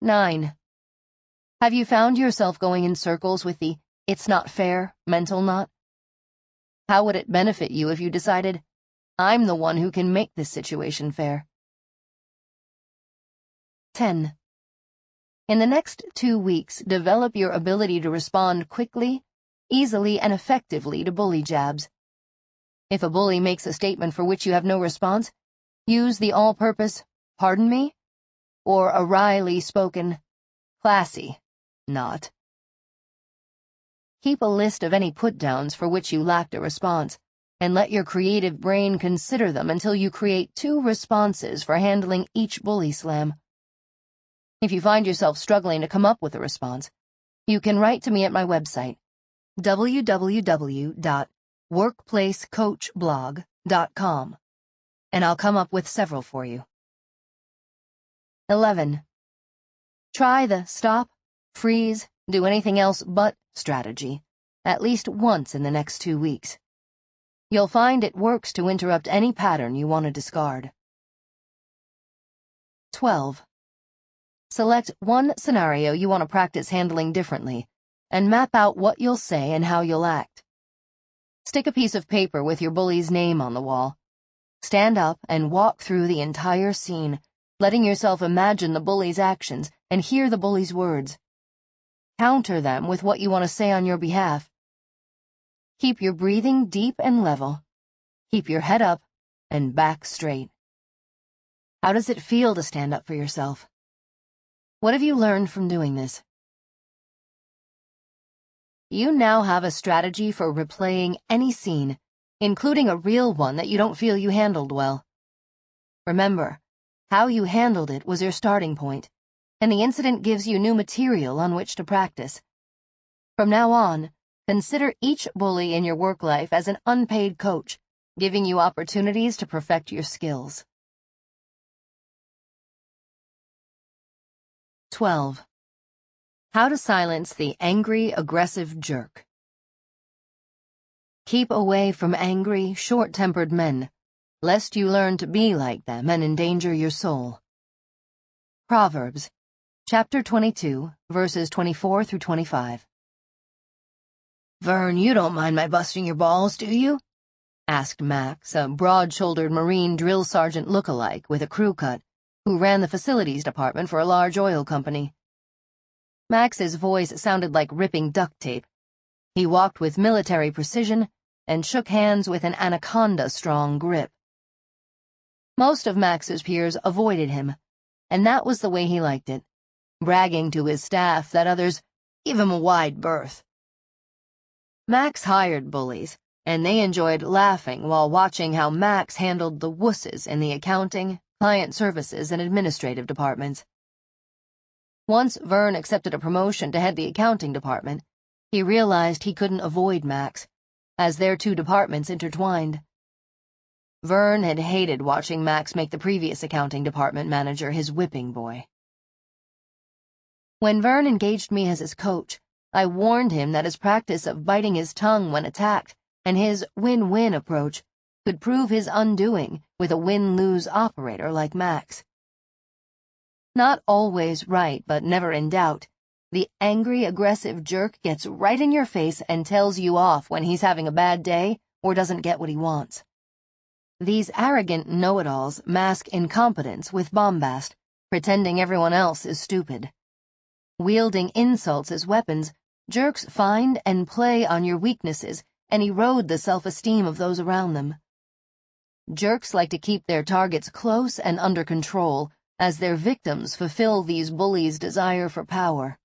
9. Have you found yourself going in circles with the "it's not fair" mental knot? How would it benefit you if you decided, I'm the one who can make this situation fair? 10. In the next 2 weeks, develop your ability to respond quickly, easily, and effectively to bully jabs. If a bully makes a statement for which you have no response, use the all-purpose, "pardon me?" or a wryly spoken, "classy," not. Keep a list of any put-downs for which you lacked a response, and let your creative brain consider them until you create 2 responses for handling each bully slam. If you find yourself struggling to come up with a response, you can write to me at my website, www.workplacecoachblog.com, and I'll come up with several for you. 11. Try the stop, freeze, do anything else but strategy at least once in the next 2 weeks. You'll find it works to interrupt any pattern you want to discard. 12. Select one scenario you want to practice handling differently, and map out what you'll say and how you'll act. Stick a piece of paper with your bully's name on the wall. Stand up and walk through the entire scene, letting yourself imagine the bully's actions and hear the bully's words. Counter them with what you want to say on your behalf. Keep your breathing deep and level. Keep your head up and back straight. How does it feel to stand up for yourself? What have you learned from doing this? You now have a strategy for replaying any scene, including a real one that you don't feel you handled well. Remember, how you handled it was your starting point, and the incident gives you new material on which to practice. From now on, consider each bully in your work life as an unpaid coach, giving you opportunities to perfect your skills. 12. How to silence the angry, aggressive jerk. Keep away from angry, short-tempered men, lest you learn to be like them and endanger your soul. Proverbs, chapter 22, verses 24 through 25. "Vern, you don't mind my busting your balls, do you?" asked Max, a broad-shouldered Marine drill sergeant look-alike with a crew cut, who ran the facilities department for a large oil company. Max's voice sounded like ripping duct tape. He walked with military precision and shook hands with an anaconda-strong grip. Most of Max's peers avoided him, and that was the way he liked it, bragging to his staff that others gave him a wide berth. Max hired bullies, and they enjoyed laughing while watching how Max handled the wusses in the accounting, client services, and administrative departments. Once Vern accepted a promotion to head the accounting department, he realized he couldn't avoid Max, as their 2 departments intertwined. Vern had hated watching Max make the previous accounting department manager his whipping boy. When Vern engaged me as his coach, I warned him that his practice of biting his tongue when attacked and his win-win approach could prove his undoing with a win-lose operator like Max. Not always right, but never in doubt, the angry, aggressive jerk gets right in your face and tells you off when he's having a bad day or doesn't get what he wants. These arrogant know-it-alls mask incompetence with bombast, pretending everyone else is stupid. Wielding insults as weapons, jerks find and play on your weaknesses and erode the self-esteem of those around them. Jerks like to keep their targets close and under control as their victims fulfill these bullies' desire for power.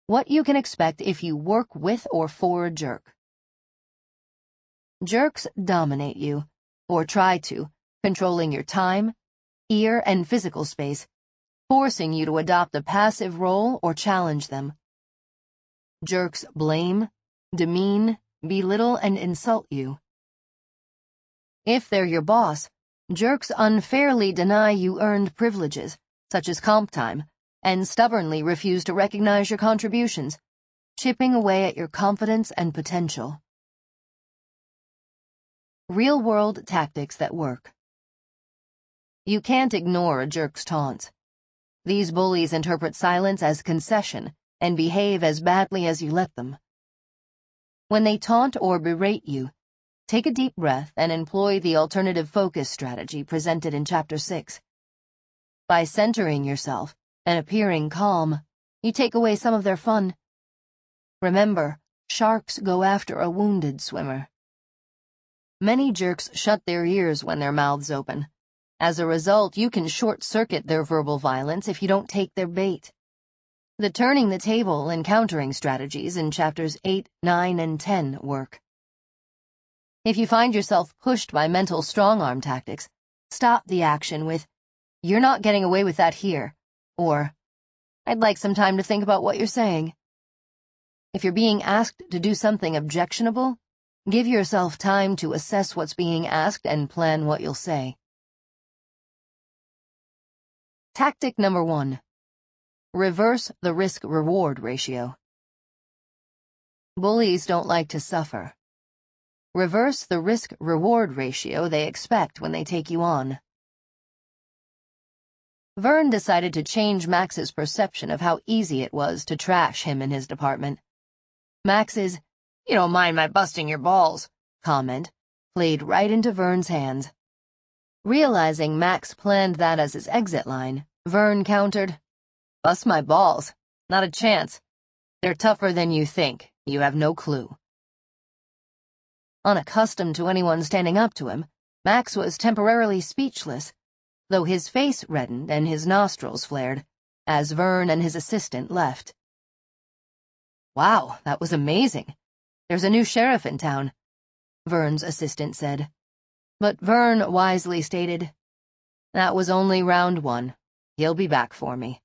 What you can expect if you work with or for a jerk. Jerks dominate you, or try to, controlling your time, ear, and physical space, forcing you to adopt a passive role or challenge them. Jerks blame, demean, belittle, and insult you. If they're your boss, jerks unfairly deny you earned privileges, such as comp time, and stubbornly refuse to recognize your contributions, chipping away at your confidence and potential. Real-world tactics that work. You can't ignore a jerk's taunts. These bullies interpret silence as concession and behave as badly as you let them. When they taunt or berate you, take a deep breath and employ the alternative focus strategy presented in Chapter 6. By centering yourself and appearing calm, you take away some of their fun. Remember, sharks go after a wounded swimmer. Many jerks shut their ears when their mouths open. As a result, you can short-circuit their verbal violence if you don't take their bait. The turning the table and countering strategies in Chapters 8, 9, and 10 work. If you find yourself pushed by mental strong-arm tactics, stop the action with, "You're not getting away with that here," or, "I'd like some time to think about what you're saying." If you're being asked to do something objectionable, give yourself time to assess what's being asked and plan what you'll say. Tactic number 1. Reverse the risk-reward ratio. Bullies don't like to suffer. Reverse the risk-reward ratio they expect when they take you on. Vern decided to change Max's perception of how easy it was to trash him in his department. Max's, "You don't mind my busting your balls," comment played right into Vern's hands. Realizing Max planned that as his exit line, Vern countered, "Bust my balls? Not a chance. They're tougher than you think. You have no clue." Unaccustomed to anyone standing up to him, Max was temporarily speechless, though his face reddened and his nostrils flared, as Vern and his assistant left. "Wow, that was amazing. There's a new sheriff in town," Vern's assistant said. But Vern wisely stated, "That was only round 1. He'll be back for me."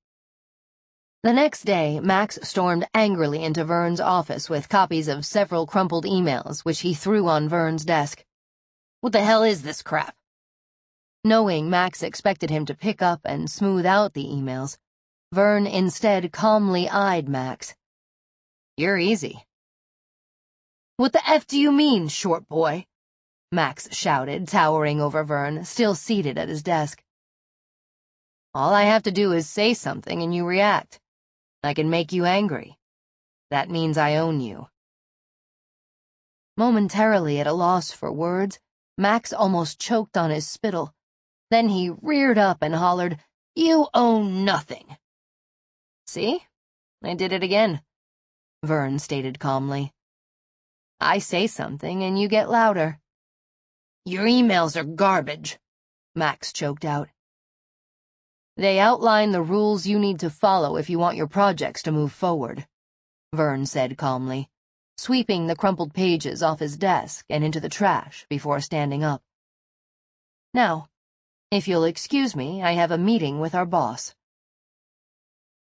The next day, Max stormed angrily into Vern's office with copies of several crumpled emails, which he threw on Vern's desk. "What the hell is this crap?" Knowing Max expected him to pick up and smooth out the emails, Vern instead calmly eyed Max. "You're easy." "What the F do you mean, short boy?" Max shouted, towering over Vern, still seated at his desk. "All I have to do is say something and you react. I can make you angry. That means I own you." Momentarily at a loss for words, Max almost choked on his spittle. Then he reared up and hollered, "You own nothing." "See? I did it again," Vern stated calmly. "I say something and you get louder." "Your emails are garbage," Max choked out. "They outline the rules you need to follow if you want your projects to move forward," Vern said calmly, sweeping the crumpled pages off his desk and into the trash before standing up. "Now, if you'll excuse me, I have a meeting with our boss."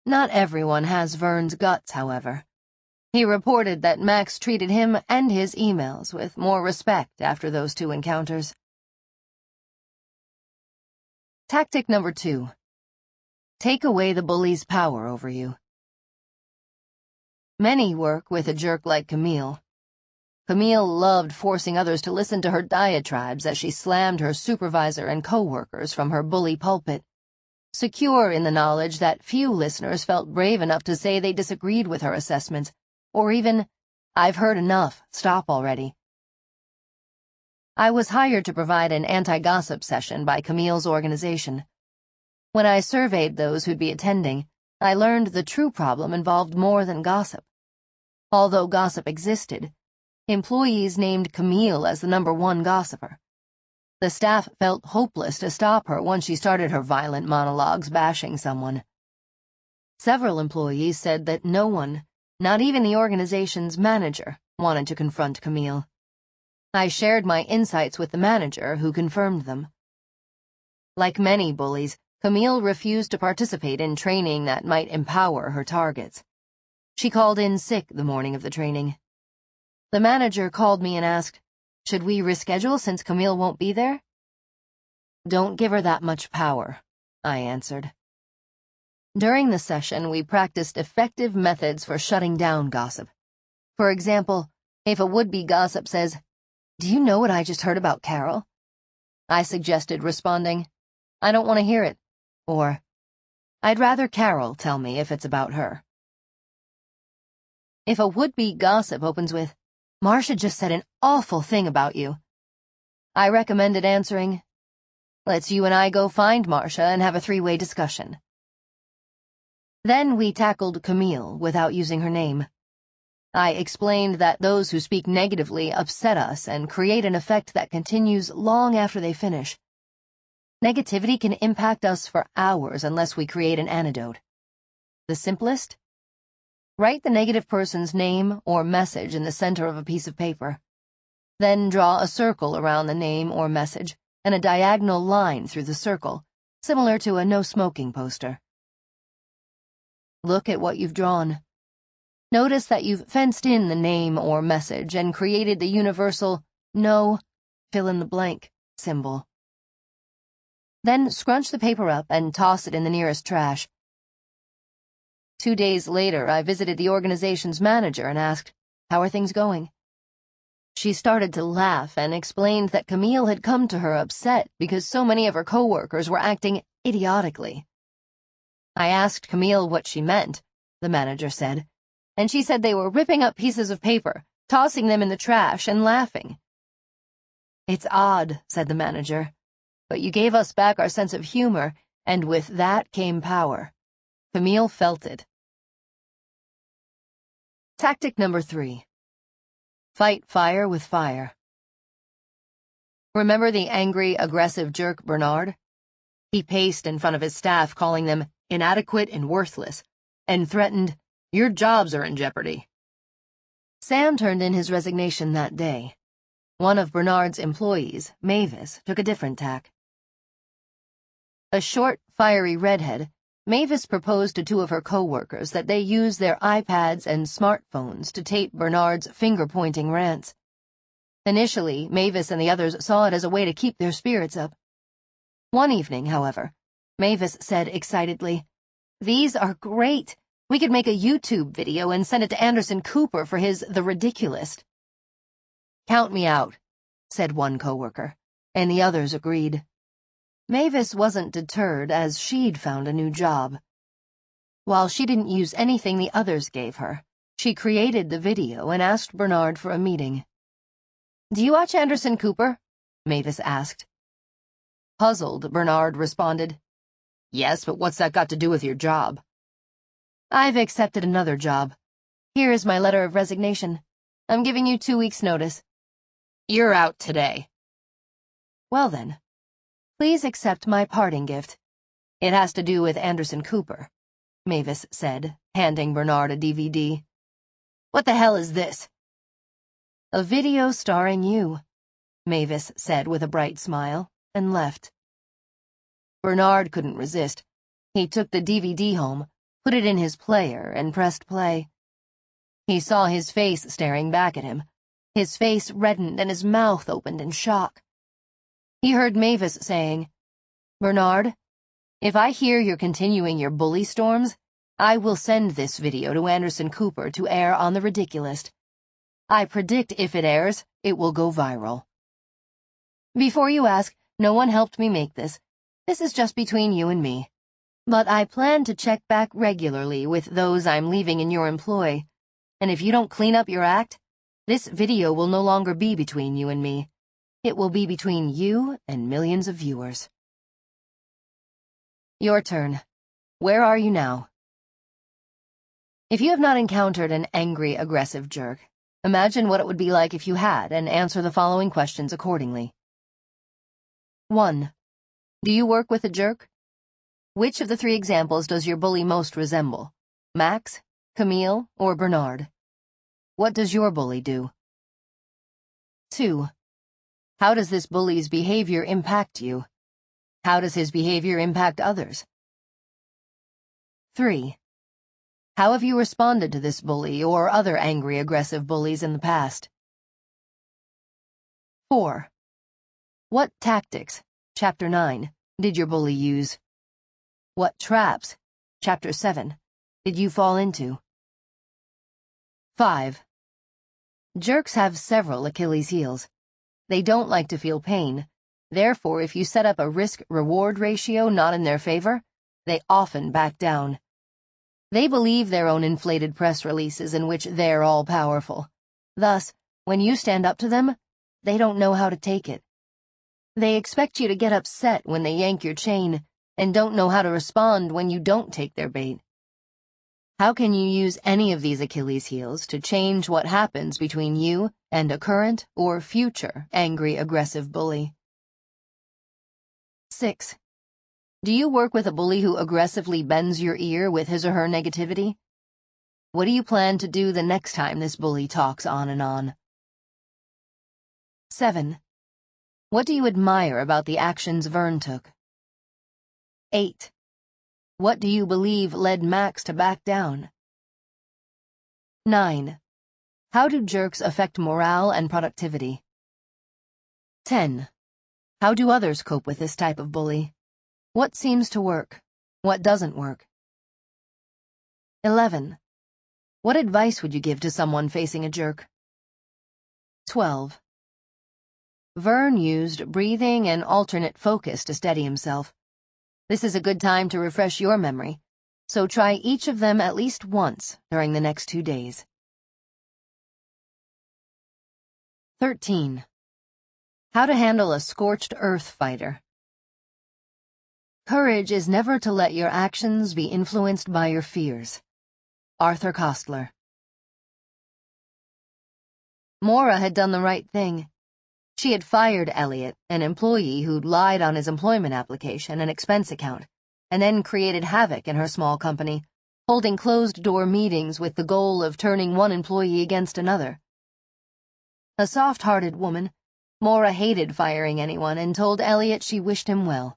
Not everyone has Vern's guts, however. He reported that Max treated him and his emails with more respect after those 2 encounters. Tactic number 2. Take away the bully's power over you. Many work with a jerk like Camille. Camille loved forcing others to listen to her diatribes as she slammed her supervisor and co-workers from her bully pulpit, secure in the knowledge that few listeners felt brave enough to say they disagreed with her assessments, or even, "I've heard enough, stop already." I was hired to provide an anti-gossip session by Camille's organization. When I surveyed those who'd be attending, I learned the true problem involved more than gossip. Although gossip existed, employees named Camille as the #1 gossiper. The staff felt hopeless to stop her once she started her violent monologues bashing someone. Several employees said that no one, not even the organization's manager, wanted to confront Camille. I shared my insights with the manager, who confirmed them. Like many bullies, Camille refused to participate in training that might empower her targets. She called in sick the morning of the training. The manager called me and asked, "Should we reschedule since Camille won't be there?" "Don't give her that much power," I answered. During the session, we practiced effective methods for shutting down gossip. For example, if a would-be gossip says, "Do you know what I just heard about Carol?" I suggested responding, "I don't want to hear it," or, "I'd rather Carol tell me if it's about her." If a would-be gossip opens with, "Marcia just said an awful thing about you," I recommended answering, "Let's you and I go find Marcia and have a 3-way discussion." Then we tackled Camille without using her name. I explained that those who speak negatively upset us and create an effect that continues long after they finish. Negativity can impact us for hours unless we create an antidote. The simplest? Write the negative person's name or message in the center of a piece of paper. Then draw a circle around the name or message and a diagonal line through the circle, similar to a no-smoking poster. Look at what you've drawn. Notice that you've fenced in the name or message and created the universal "no" fill-in-the-blank symbol. Then scrunch the paper up and toss it in the nearest trash. 2 days later, I visited the organization's manager and asked, "How are things going?" She started to laugh and explained that Camille had come to her upset because so many of her coworkers were acting idiotically. I asked Camille what she meant, the manager said, and she said they were ripping up pieces of paper, tossing them in the trash, and laughing. "It's odd," said the manager, "but you gave us back our sense of humor, and with that came power." Camille felt it. Tactic number 3. Fight fire with fire. Remember the angry, aggressive jerk Bernard? He paced in front of his staff, calling them inadequate and worthless, and threatened, "Your jobs are in jeopardy." Sam turned in his resignation that day. One of Bernard's employees, Mavis, took a different tack. A short, fiery redhead, Mavis proposed to 2 of her co-workers that they use their iPads and smartphones to tape Bernard's finger-pointing rants. Initially, Mavis and the others saw it as a way to keep their spirits up. One evening, however, Mavis said excitedly, "These are great. We could make a YouTube video and send it to Anderson Cooper for his The Ridiculist." "Count me out," said one coworker, and the others agreed. Mavis wasn't deterred, as she'd found a new job. While she didn't use anything the others gave her, she created the video and asked Bernard for a meeting. "Do you watch Anderson Cooper?" Mavis asked. Puzzled, Bernard responded, "Yes, but what's that got to do with your job?" "I've accepted another job. Here is my letter of resignation. I'm giving you 2 weeks' notice." "You're out today." "Well then, please accept my parting gift. It has to do with Anderson Cooper," Mavis said, handing Bernard a DVD. "What the hell is this?" "A video starring you," Mavis said with a bright smile, and left. Bernard couldn't resist. He took the DVD home, put it in his player, and pressed play. He saw his face staring back at him. His face reddened and his mouth opened in shock. He heard Mavis saying, "Bernard, if I hear you're continuing your bully storms, I will send this video to Anderson Cooper to air on The Ridiculist. I predict if it airs, it will go viral. Before you ask, no one helped me make this. This is just between you and me. But I plan to check back regularly with those I'm leaving in your employ. And if you don't clean up your act, this video will no longer be between you and me. It will be between you and millions of viewers. Your turn. Where are you now? If you have not encountered an angry, aggressive jerk, imagine what it would be like if you had, and answer the following questions accordingly. 1. Do you work with a jerk? Which of the 3 examples does your bully most resemble? Max, Camille, or Bernard? What does your bully do? 2. How does this bully's behavior impact you? How does his behavior impact others? 3. How have you responded to this bully or other angry, aggressive bullies in the past? 4. What tactics, Chapter 9, did your bully use? What traps, Chapter 7, did you fall into? 5. Jerks have several Achilles heels. They don't like to feel pain. Therefore, if you set up a risk-reward ratio not in their favor, they often back down. They believe their own inflated press releases in which they're all-powerful. Thus, when you stand up to them, they don't know how to take it. They expect you to get upset when they yank your chain, and don't know how to respond when you don't take their bait. How can you use any of these Achilles heels to change what happens between you and a current or future angry, aggressive bully? 6. Do you work with a bully who aggressively bends your ear with his or her negativity? What do you plan to do the next time this bully talks on and on? 7. What do you admire about the actions Vern took? 8. What do you believe led Max to back down? 9. How do jerks affect morale and productivity? 10. How do others cope with this type of bully? What seems to work? What doesn't work? 11. What advice would you give to someone facing a jerk? 12. Vern used breathing and alternate focus to steady himself. This is a good time to refresh your memory, so try each of them at least once during the next 2 days. 13. How to handle a scorched earth fighter. Courage is never to let your actions be influenced by your fears. Arthur Koestler. Maura had done the right thing. She had fired Elliot, an employee who'd lied on his employment application and expense account, and then created havoc in her small company, holding closed-door meetings with the goal of turning one employee against another. A soft-hearted woman, Maura hated firing anyone and told Elliot she wished him well.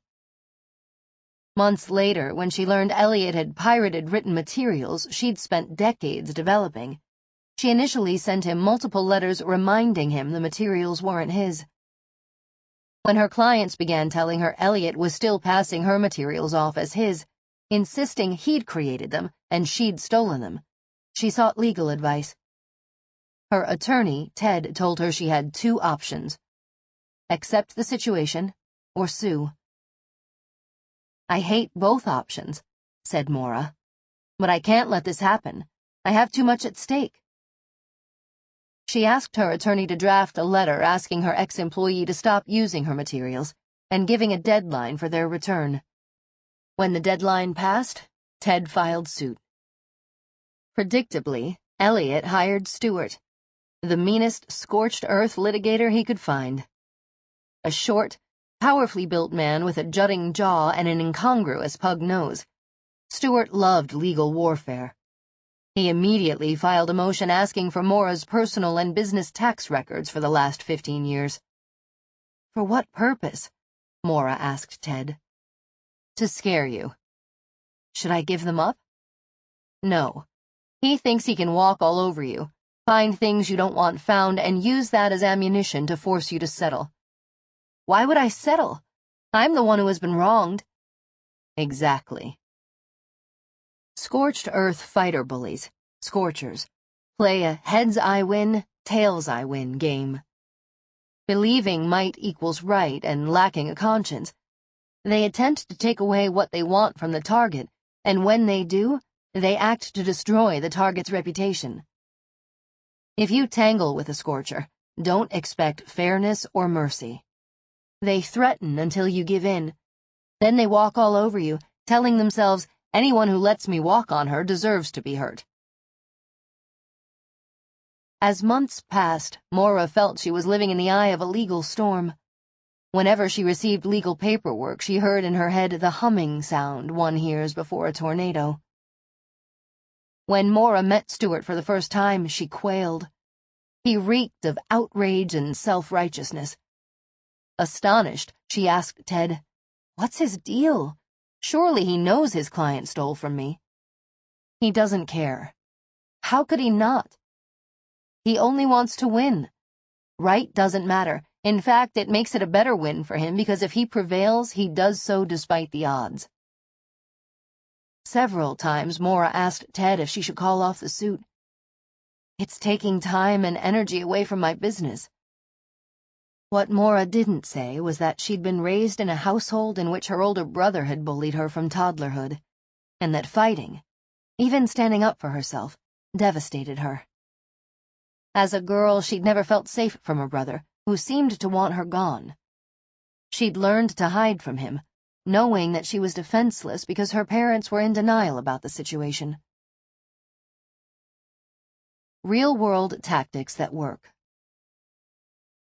Months later, when she learned Elliot had pirated written materials she'd spent decades developing, she initially sent him multiple letters reminding him the materials weren't his. When her clients began telling her Elliot was still passing her materials off as his, insisting he'd created them and she'd stolen them, she sought legal advice. Her attorney, Ted, told her she had 2 options: accept the situation or sue. I hate both options, said Maura. But I can't let this happen. I have too much at stake. She asked her attorney to draft a letter asking her ex-employee to stop using her materials and giving a deadline for their return. When the deadline passed, Ted filed suit. Predictably, Elliot hired Stewart, the meanest scorched earth litigator he could find. A short, powerfully built man with a jutting jaw and an incongruous pug nose, Stewart loved legal warfare. He immediately filed a motion asking for Maura's personal and business tax records for the last 15 years. For what purpose? Maura asked Ted. To scare you. Should I give them up? No. He thinks he can walk all over you, find things you don't want found, and use that as ammunition to force you to settle. Why would I settle? I'm the one who has been wronged. Exactly. Scorched Earth fighter bullies, Scorchers, play a heads I win, tails I win game. Believing might equals right and lacking a conscience, they attempt to take away what they want from the target, and when they do, they act to destroy the target's reputation. If you tangle with a Scorcher, don't expect fairness or mercy. They threaten until you give in. Then they walk all over you, telling themselves, anyone who lets me walk on her deserves to be hurt. As months passed, Maura felt she was living in the eye of a legal storm. Whenever she received legal paperwork, she heard in her head the humming sound one hears before a tornado. When Maura met Stuart for the first time, she quailed. He reeked of outrage and self-righteousness. Astonished, she asked Ted, "What's his deal? Surely he knows his client stole from me." "He doesn't care." How could he not? He only wants to win. Right doesn't matter. In fact, it makes it a better win for him because if he prevails, he does so despite the odds. Several times Maura asked Ted if she should call off the suit. "It's taking time and energy away from my business." What Maura didn't say was that she'd been raised in a household in which her older brother had bullied her from toddlerhood, and that fighting, even standing up for herself, devastated her. As a girl, she'd never felt safe from her brother, who seemed to want her gone. She'd learned to hide from him, knowing that she was defenseless because her parents were in denial about the situation. Real-world tactics that work.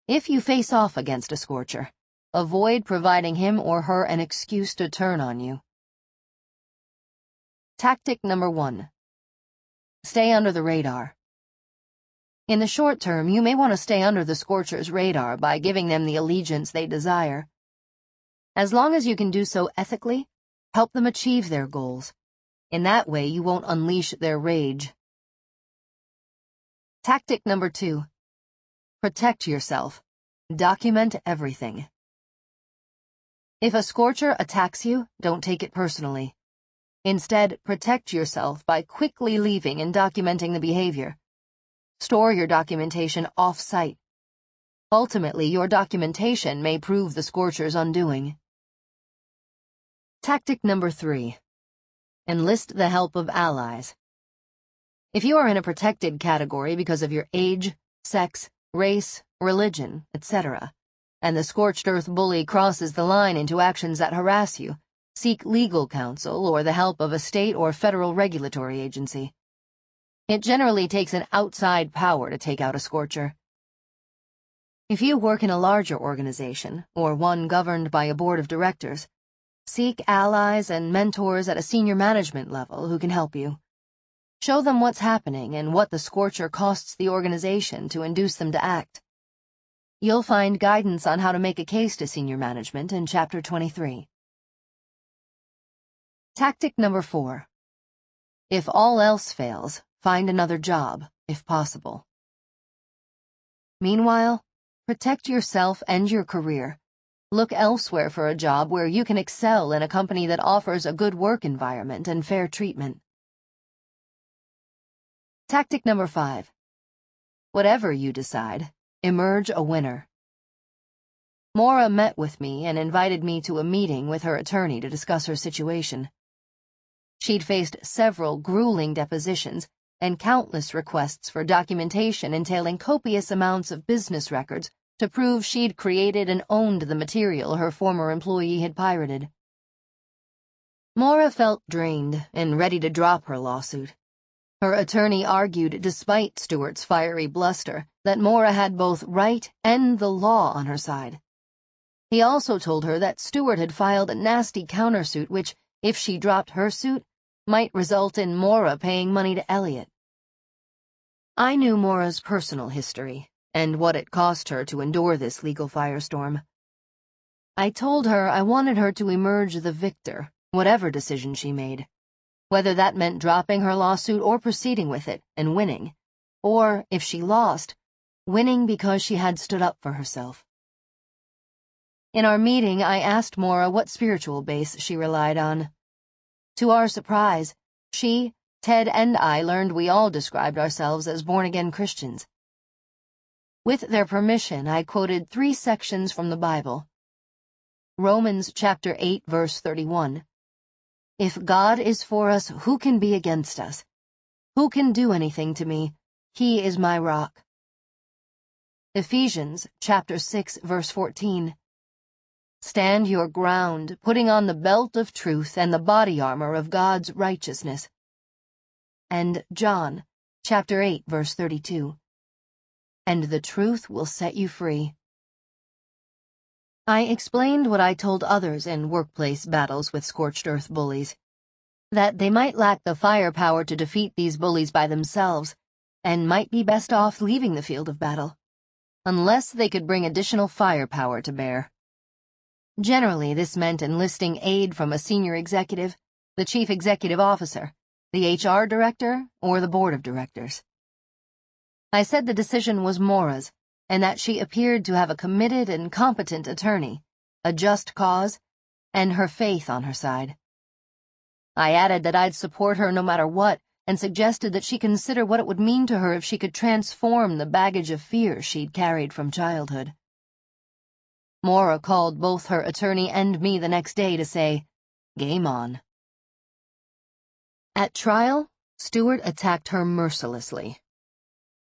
If you face off against a Scorcher, avoid providing him or her an excuse to turn on you. Tactic number 1. Stay under the radar. In the short term, you may want to stay under the Scorcher's radar by giving them the allegiance they desire. As long as you can do so ethically, help them achieve their goals. In that way, you won't unleash their rage. Tactic number 2. Protect yourself. Document everything. If a Scorcher attacks you, don't take it personally. Instead, protect yourself by quickly leaving and documenting the behavior. Store your documentation off-site. Ultimately, your documentation may prove the Scorcher's undoing. Tactic number 3. Enlist the help of allies. If you are in a protected category because of your age, sex, race, religion, etc., and the Scorched Earth bully crosses the line into actions that harass you, seek legal counsel or the help of a state or federal regulatory agency. It generally takes an outside power to take out a Scorcher. If you work in a larger organization, or one governed by a board of directors, seek allies and mentors at a senior management level who can help you. Show them what's happening and what the Scorcher costs the organization to induce them to act. You'll find guidance on how to make a case to senior management in Chapter 23. Tactic number 4. If all else fails, find another job, if possible. Meanwhile, protect yourself and your career. Look elsewhere for a job where you can excel in a company that offers a good work environment and fair treatment. Tactic number 5. Whatever you decide, emerge a winner. Maura met with me and invited me to a meeting with her attorney to discuss her situation. She'd faced several grueling depositions and countless requests for documentation entailing copious amounts of business records to prove she'd created and owned the material her former employee had pirated. Maura felt drained and ready to drop her lawsuit. Her attorney argued, despite Stuart's fiery bluster, that Maura had both right and the law on her side. He also told her that Stuart had filed a nasty countersuit which, if she dropped her suit, might result in Maura paying money to Elliot. I knew Maura's personal history and what it cost her to endure this legal firestorm. I told her I wanted her to emerge the victor, whatever decision she made, whether that meant dropping her lawsuit or proceeding with it and winning, or, if she lost, winning because she had stood up for herself. In our meeting, I asked Maura what spiritual base she relied on. To our surprise, She, Ted, and I learned we all described ourselves as born-again Christians. With their permission, I quoted 3 sections from the Bible. Romans chapter 8, verse 31. If God is for us, who can be against us? Who can do anything to me? He is my rock. Ephesians chapter 6, verse 14. Stand your ground, putting on the belt of truth and the body armor of God's righteousness. And John chapter 8, verse 32. And the truth will set you free. I explained what I told others in workplace battles with scorched earth bullies. That they might lack the firepower to defeat these bullies by themselves, and might be best off leaving the field of battle, unless they could bring additional firepower to bear. Generally, this meant enlisting aid from a senior executive, the chief executive officer, the HR director, or the board of directors. I said the decision was Maura's, and that she appeared to have a committed and competent attorney, a just cause, and her faith on her side. I added that I'd support her no matter what, and suggested that she consider what it would mean to her if she could transform the baggage of fear she'd carried from childhood. Maura called both her attorney and me the next day to say, "Game on." At trial, Stewart attacked her mercilessly.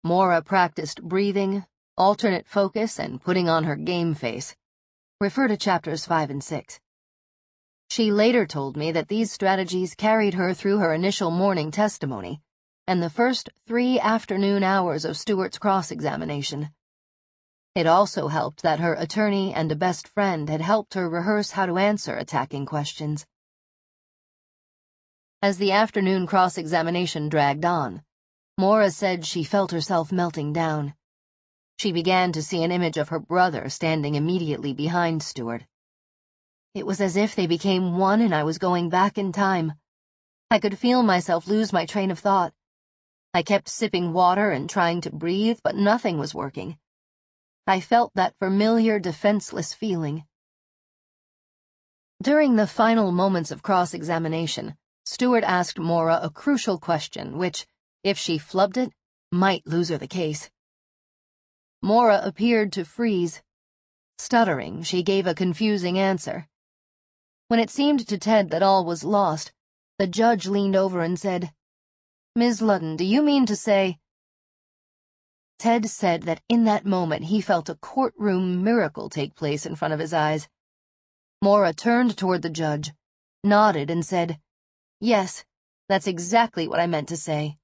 Maura practiced breathing, alternate focus, and putting on her game face. Refer to chapters 5 and 6. She later told me that these strategies carried her through her initial morning testimony and the first 3 afternoon hours of Stewart's cross-examination. It also helped that her attorney and a best friend had helped her rehearse how to answer attacking questions. As the afternoon cross-examination dragged on, Maura said she felt herself melting down. She began to see an image of her brother standing immediately behind Stewart. It was as if they became one and I was going back in time. I could feel myself lose my train of thought. I kept sipping water and trying to breathe, but nothing was working. I felt that familiar, defenseless feeling. During the final moments of cross-examination, Stewart asked Maura a crucial question which, if she flubbed it, might lose her the case. Maura appeared to freeze. Stuttering, she gave a confusing answer. When it seemed to Ted that all was lost, the judge leaned over and said, "Ms. Ludden, do you mean to say—" Ted said that in that moment he felt a courtroom miracle take place in front of his eyes. Maura turned toward the judge, nodded, and said, "Yes, that's exactly what I meant to say."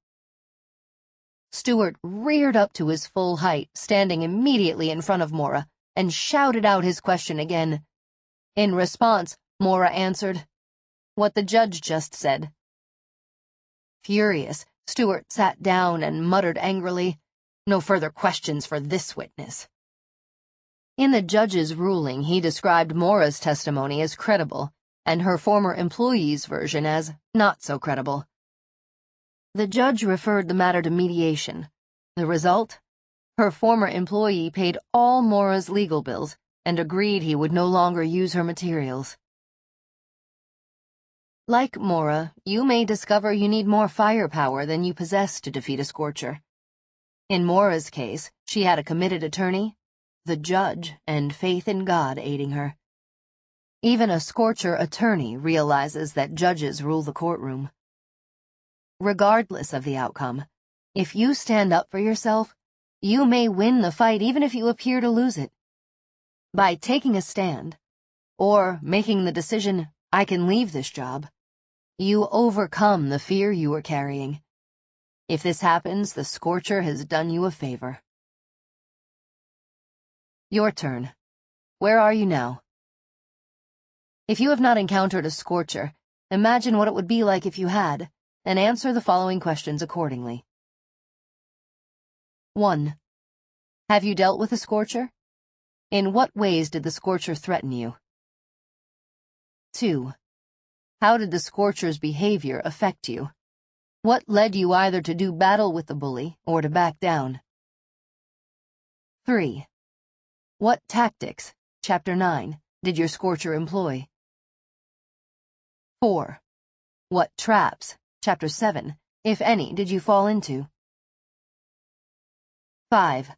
Stewart reared up to his full height, standing immediately in front of Maura, and shouted out his question again. In response, Maura answered, "What the judge just said." Furious, Stewart sat down and muttered angrily, "No further questions for this witness." In the judge's ruling, he described Maura's testimony as credible, and her former employee's version as not so credible. The judge referred the matter to mediation. The result? Her former employee paid all Maura's legal bills and agreed he would no longer use her materials. Like Maura, you may discover you need more firepower than you possess to defeat a scorcher. In Maura's case, she had a committed attorney, the judge, and faith in God aiding her. Even a scorcher attorney realizes that judges rule the courtroom. Regardless of the outcome, if you stand up for yourself, you may win the fight even if you appear to lose it. By taking a stand, or making the decision, "I can leave this job," you overcome the fear you are carrying. If this happens, the scorcher has done you a favor. Your turn. Where are you now? If you have not encountered a scorcher, imagine what it would be like if you had, and answer the following questions accordingly. 1. Have you dealt with a scorcher? In what ways did the scorcher threaten you? 2. How did the scorcher's behavior affect you? What led you either to do battle with the bully or to back down? 3. What tactics, Chapter 9, did your scorcher employ? 4. What traps, Chapter 7, if any, did you fall into? 5.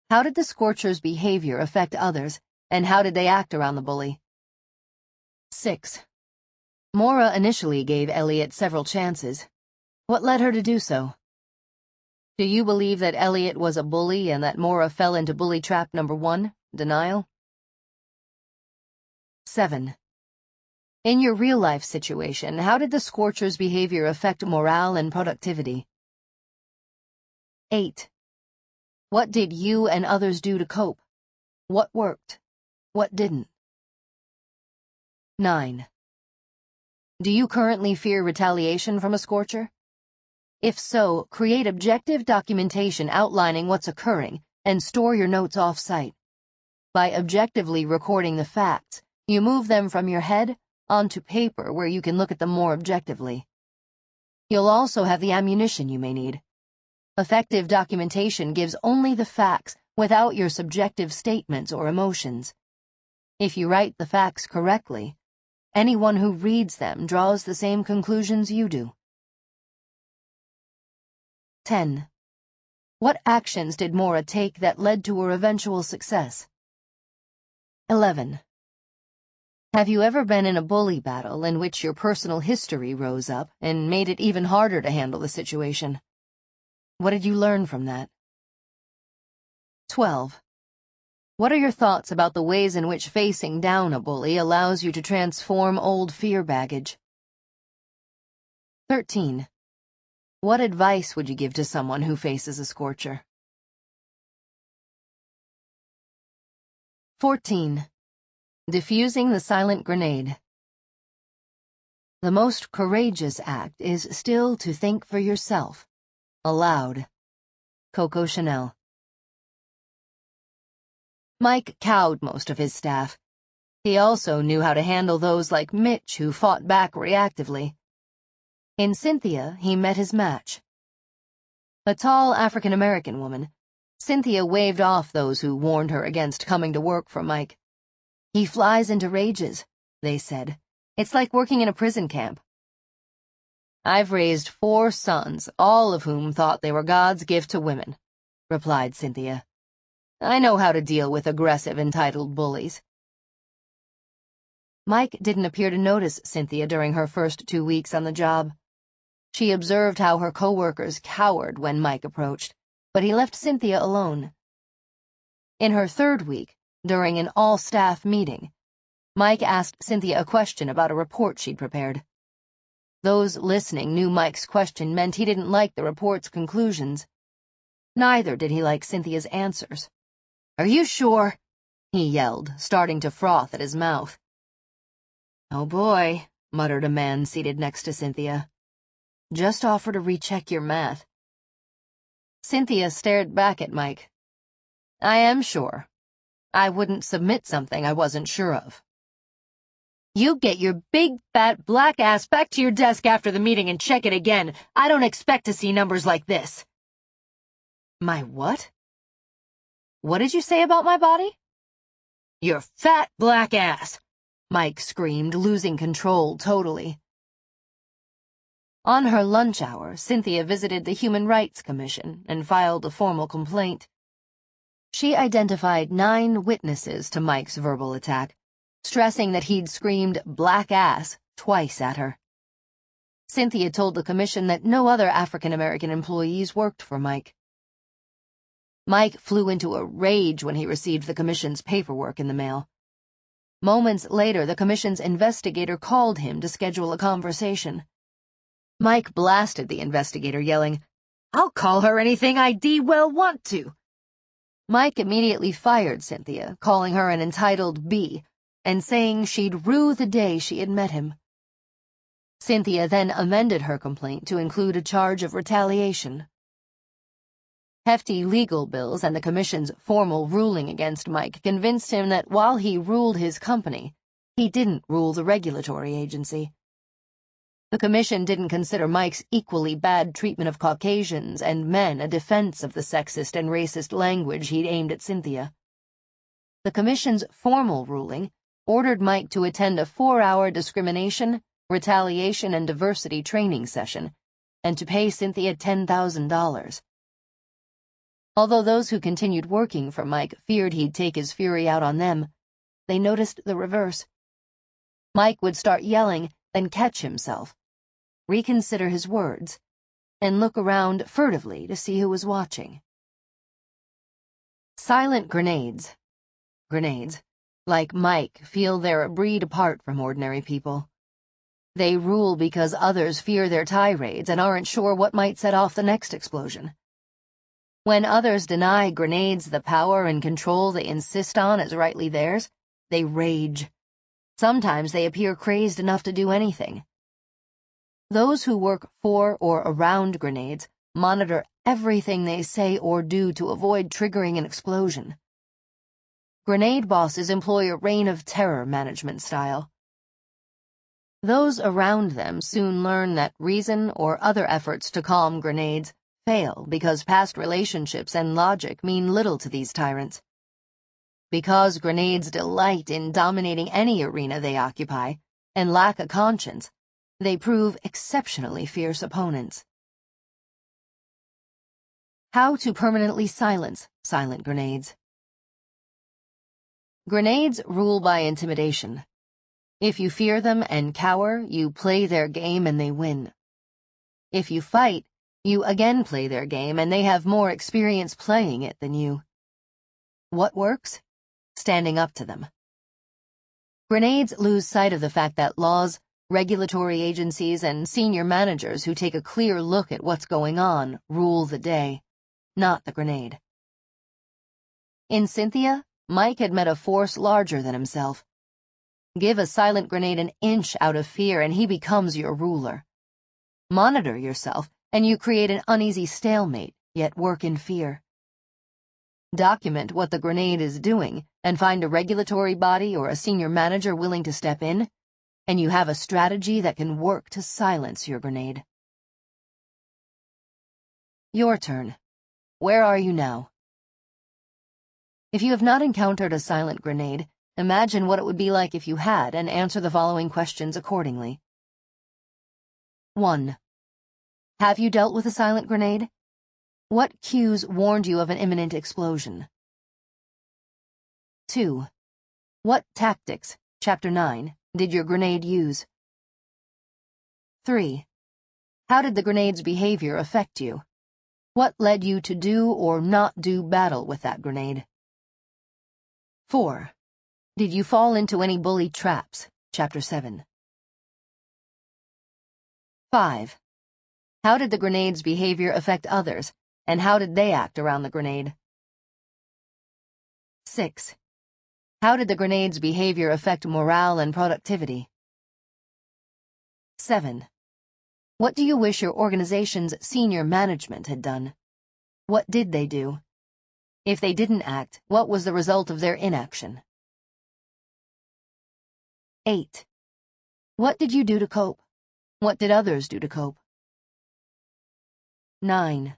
How did the Scorcher's behavior affect others, and how did they act around the bully? 6. Maura initially gave Elliot several chances. What led her to do so? Do you believe that Elliot was a bully and that Maura fell into bully trap number 1, denial? 7. In your real-life situation, how did the Scorcher's behavior affect morale and productivity? 8. What did you and others do to cope? What worked? What didn't? 9. Do you currently fear retaliation from a Scorcher? If so, create objective documentation outlining what's occurring and store your notes off-site. By objectively recording the facts, you move them from your head onto paper where you can look at them more objectively. You'll also have the ammunition you may need. Effective documentation gives only the facts without your subjective statements or emotions. If you write the facts correctly, anyone who reads them draws the same conclusions you do. 10. What actions did Maura take that led to her eventual success? 11. Have you ever been in a bully battle in which your personal history rose up and made it even harder to handle the situation? What did you learn from that? 12. What are your thoughts about the ways in which facing down a bully allows you to transform old fear baggage? 13. What advice would you give to someone who faces a Scorcher? 14. Diffusing the silent grenade. The most courageous act is still to think for yourself. Aloud. Coco Chanel. Mike cowed most of his staff. He also knew how to handle those like Mitch who fought back reactively. In Cynthia, he met his match. A tall African-American woman, Cynthia waved off those who warned her against coming to work for Mike. He flies into rages, they said. It's like working in a prison camp. I've raised 4 sons, all of whom thought they were God's gift to women, replied Cynthia. I know how to deal with aggressive, entitled bullies. Mike didn't appear to notice Cynthia during her first 2 weeks on the job. She observed how her co-workers cowered when Mike approached, but he left Cynthia alone. In her 3rd week, during an all-staff meeting, Mike asked Cynthia a question about a report she'd prepared. Those listening knew Mike's question meant he didn't like the report's conclusions. Neither did he like Cynthia's answers. Are you sure? He yelled, starting to froth at his mouth. Oh boy, muttered a man seated next to Cynthia. Just offer to recheck your math. Cynthia stared back at Mike. I am sure. I wouldn't submit something I wasn't sure of. You get your big, fat, black ass back to your desk after the meeting and check it again. I don't expect to see numbers like this. My what? What did you say about my body? Your fat, black ass, Mike screamed, losing control totally. On her lunch hour, Cynthia visited the Human Rights Commission and filed a formal complaint. She identified 9 witnesses to Mike's verbal attack, stressing that he'd screamed black ass twice at her. Cynthia told the commission that no other African-American employees worked for Mike. Mike flew into a rage when he received the commission's paperwork in the mail. Moments later, the commission's investigator called him to schedule a conversation. Mike blasted the investigator, yelling, I'll call her anything I d-well want to. Mike immediately fired Cynthia, calling her an entitled B, and saying she'd rue the day she had met him. Cynthia then amended her complaint to include a charge of retaliation. Hefty legal bills and the commission's formal ruling against Mike convinced him that while he ruled his company, he didn't rule the regulatory agency. The commission didn't consider Mike's equally bad treatment of Caucasians and men a defense of the sexist and racist language he'd aimed at Cynthia. The commission's formal ruling ordered Mike to attend a 4-hour discrimination, retaliation and diversity training session, and to pay Cynthia $10,000. Although those who continued working for Mike feared he'd take his fury out on them, they noticed the reverse. Mike would start yelling, then catch himself, reconsider his words, and look around furtively to see who was watching. Silent grenades. Grenades, like Mike, feel they're a breed apart from ordinary people. They rule because others fear their tirades and aren't sure what might set off the next explosion. When others deny grenades the power and control they insist on as rightly theirs, they rage. Sometimes they appear crazed enough to do anything. Those who work for or around grenades monitor everything they say or do to avoid triggering an explosion. Grenade bosses employ a reign of terror management style. Those around them soon learn that reason or other efforts to calm grenades fail because past relationships and logic mean little to these tyrants. Because grenades delight in dominating any arena they occupy and lack a conscience, they prove exceptionally fierce opponents. How to permanently silence silent grenades. Grenades rule by intimidation. If you fear them and cower, you play their game and they win. If you fight, you again play their game and they have more experience playing it than you. What works? Standing up to them. Grenades lose sight of the fact that laws, regulatory agencies, and senior managers who take a clear look at what's going on rule the day, not the grenade. In Cynthia, Mike had met a force larger than himself. Give a silent grenade an inch out of fear and he becomes your ruler. Monitor yourself and you create an uneasy stalemate, yet work in fear. Document what the grenade is doing and find a regulatory body or a senior manager willing to step in, and you have a strategy that can work to silence your grenade. Your turn. Where are you now? If you have not encountered a silent grenade, imagine what it would be like if you had and answer the following questions accordingly. 1. Have you dealt with a silent grenade? What cues warned you of an imminent explosion? 2. What tactics, Chapter 9, did your grenade use? 3. How did the grenade's behavior affect you? What led you to do or not do battle with that grenade? 4. Did you fall into any bully traps, Chapter 7? 5. How did the grenade's behavior affect others, and how did they act around the grenade? 6. How did the grenade's behavior affect morale and productivity? 7. What do you wish your organization's senior management had done? What did they do? If they didn't act, what was the result of their inaction? 8. What did you do to cope? What did others do to cope? 9.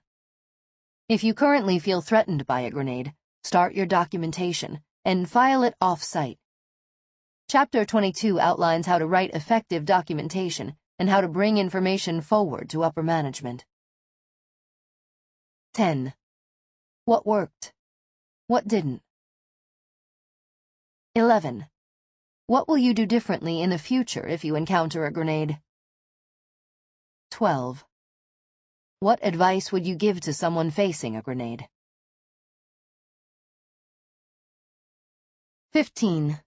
If you currently feel threatened by a grenade, start your documentation and file it off-site. Chapter 22 outlines how to write effective documentation and how to bring information forward to upper management. 10. What worked? What didn't? 11. What will you do differently in the future if you encounter a grenade? 12. What advice would you give to someone facing a grenade? 15.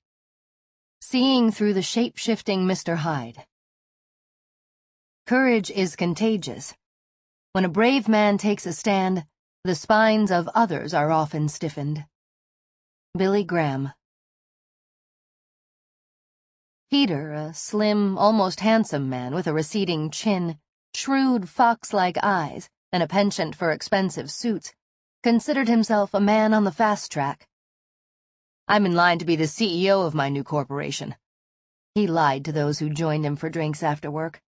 Seeing through the shape-shifting Mr. Hyde. Courage is contagious. When a brave man takes a stand, the spines of others are often stiffened. Billy Graham. Peter, a slim, almost handsome man with a receding chin, shrewd fox-like eyes, and a penchant for expensive suits, considered himself a man on the fast track. I'm in line to be the CEO of my new corporation. He lied to those who joined him for drinks after work.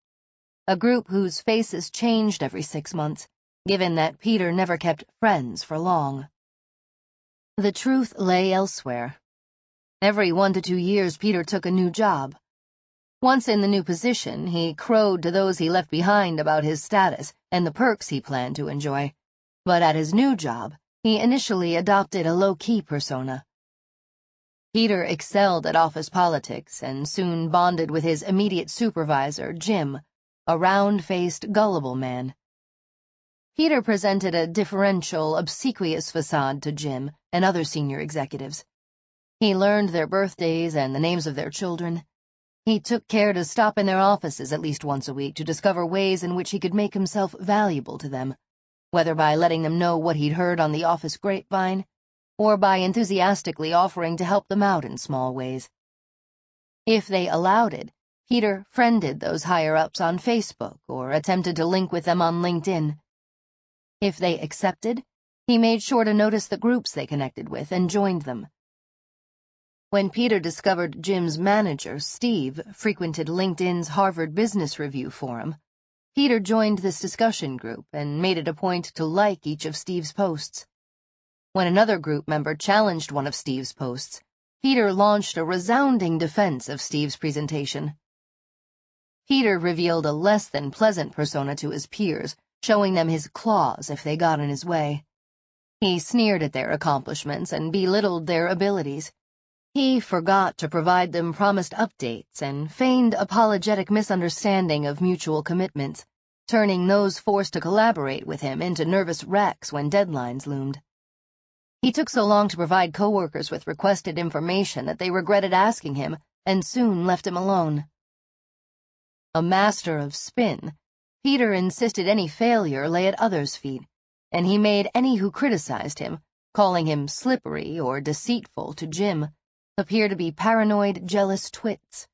A group whose faces changed every 6 months, given that Peter never kept friends for long. The truth lay elsewhere. Every 1 to 2 years Peter took a new job. Once in the new position, he crowed to those he left behind about his status and the perks he planned to enjoy. But at his new job, he initially adopted a low-key persona. Peter excelled at office politics and soon bonded with his immediate supervisor, Jim, a round-faced, gullible man. Peter presented a deferential, obsequious facade to Jim and other senior executives. He learned their birthdays and the names of their children. He took care to stop in their offices at least once a week to discover ways in which he could make himself valuable to them, whether by letting them know what he'd heard on the office grapevine, or by enthusiastically offering to help them out in small ways. If they allowed it, Peter friended those higher-ups on Facebook or attempted to link with them on LinkedIn. If they accepted, he made sure to notice the groups they connected with and joined them. When Peter discovered Jim's manager, Steve, frequented LinkedIn's Harvard Business Review forum, Peter joined this discussion group and made it a point to like each of Steve's posts. When another group member challenged one of Steve's posts, Peter launched a resounding defense of Steve's presentation. Peter revealed a less-than-pleasant persona to his peers, showing them his claws if they got in his way. He sneered at their accomplishments and belittled their abilities. He forgot to provide them promised updates and feigned apologetic misunderstanding of mutual commitments, turning those forced to collaborate with him into nervous wrecks when deadlines loomed. He took so long to provide coworkers with requested information that they regretted asking him and soon left him alone. A master of spin, Peter insisted any failure lay at others' feet, and he made any who criticized him, calling him slippery or deceitful to Jim, appear to be paranoid, jealous twits.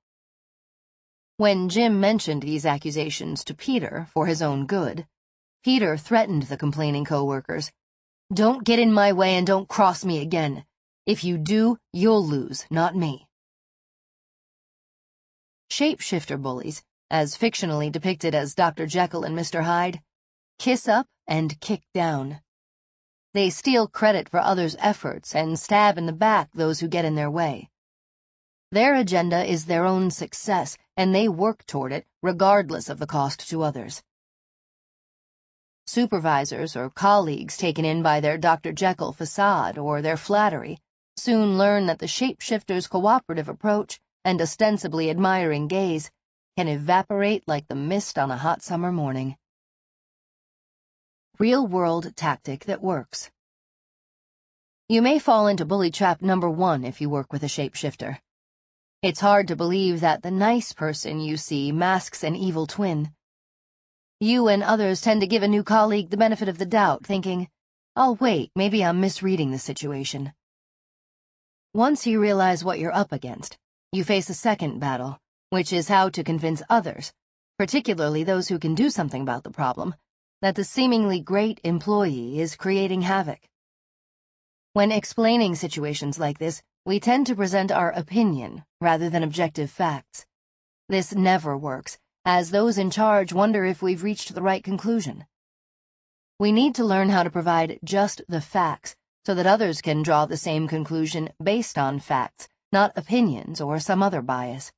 When Jim mentioned these accusations to Peter for his own good, Peter threatened the complaining coworkers. "Don't get in my way and don't cross me again. If you do, you'll lose, not me." Shapeshifter bullies, as fictionally depicted as Dr. Jekyll and Mr. Hyde, kiss up and kick down. They steal credit for others' efforts and stab in the back those who get in their way. Their agenda is their own success, and they work toward it regardless of the cost to others. Supervisors or colleagues taken in by their Dr. Jekyll facade or their flattery soon learn that the shapeshifter's cooperative approach and ostensibly admiring gaze can evaporate like the mist on a hot summer morning. Real-world tactic that works. You may fall into bully trap number 1 if you work with a shapeshifter. It's hard to believe that the nice person you see masks an evil twin. You and others tend to give a new colleague the benefit of the doubt, thinking, "I'll wait, maybe I'm misreading the situation." Once you realize what you're up against, you face a second battle, which is how to convince others, particularly those who can do something about the problem, that the seemingly great employee is creating havoc. When explaining situations like this, we tend to present our opinion rather than objective facts. This never works, as those in charge wonder if we've reached the right conclusion. We need to learn how to provide just the facts so that others can draw the same conclusion based on facts, not opinions or some other bias.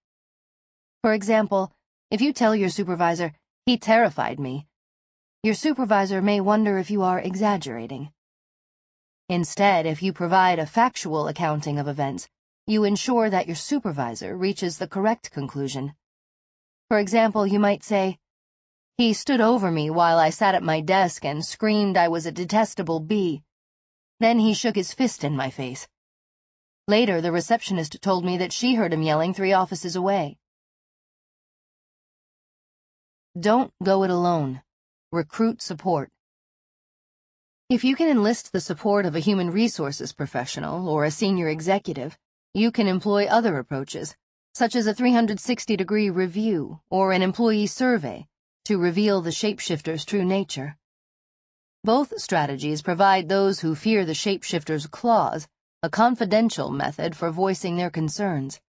For example, if you tell your supervisor, "He terrified me," your supervisor may wonder if you are exaggerating. Instead, if you provide a factual accounting of events, you ensure that your supervisor reaches the correct conclusion. For example, you might say, "He stood over me while I sat at my desk and screamed I was a detestable bee. Then he shook his fist in my face. Later, the receptionist told me that she heard him yelling 3 offices away." Don't go it alone. Recruit support. If you can enlist the support of a human resources professional or a senior executive, you can employ other approaches, such as a 360-degree review or an employee survey, to reveal the shapeshifter's true nature. Both strategies provide those who fear the shapeshifter's claws a confidential method for voicing their concerns.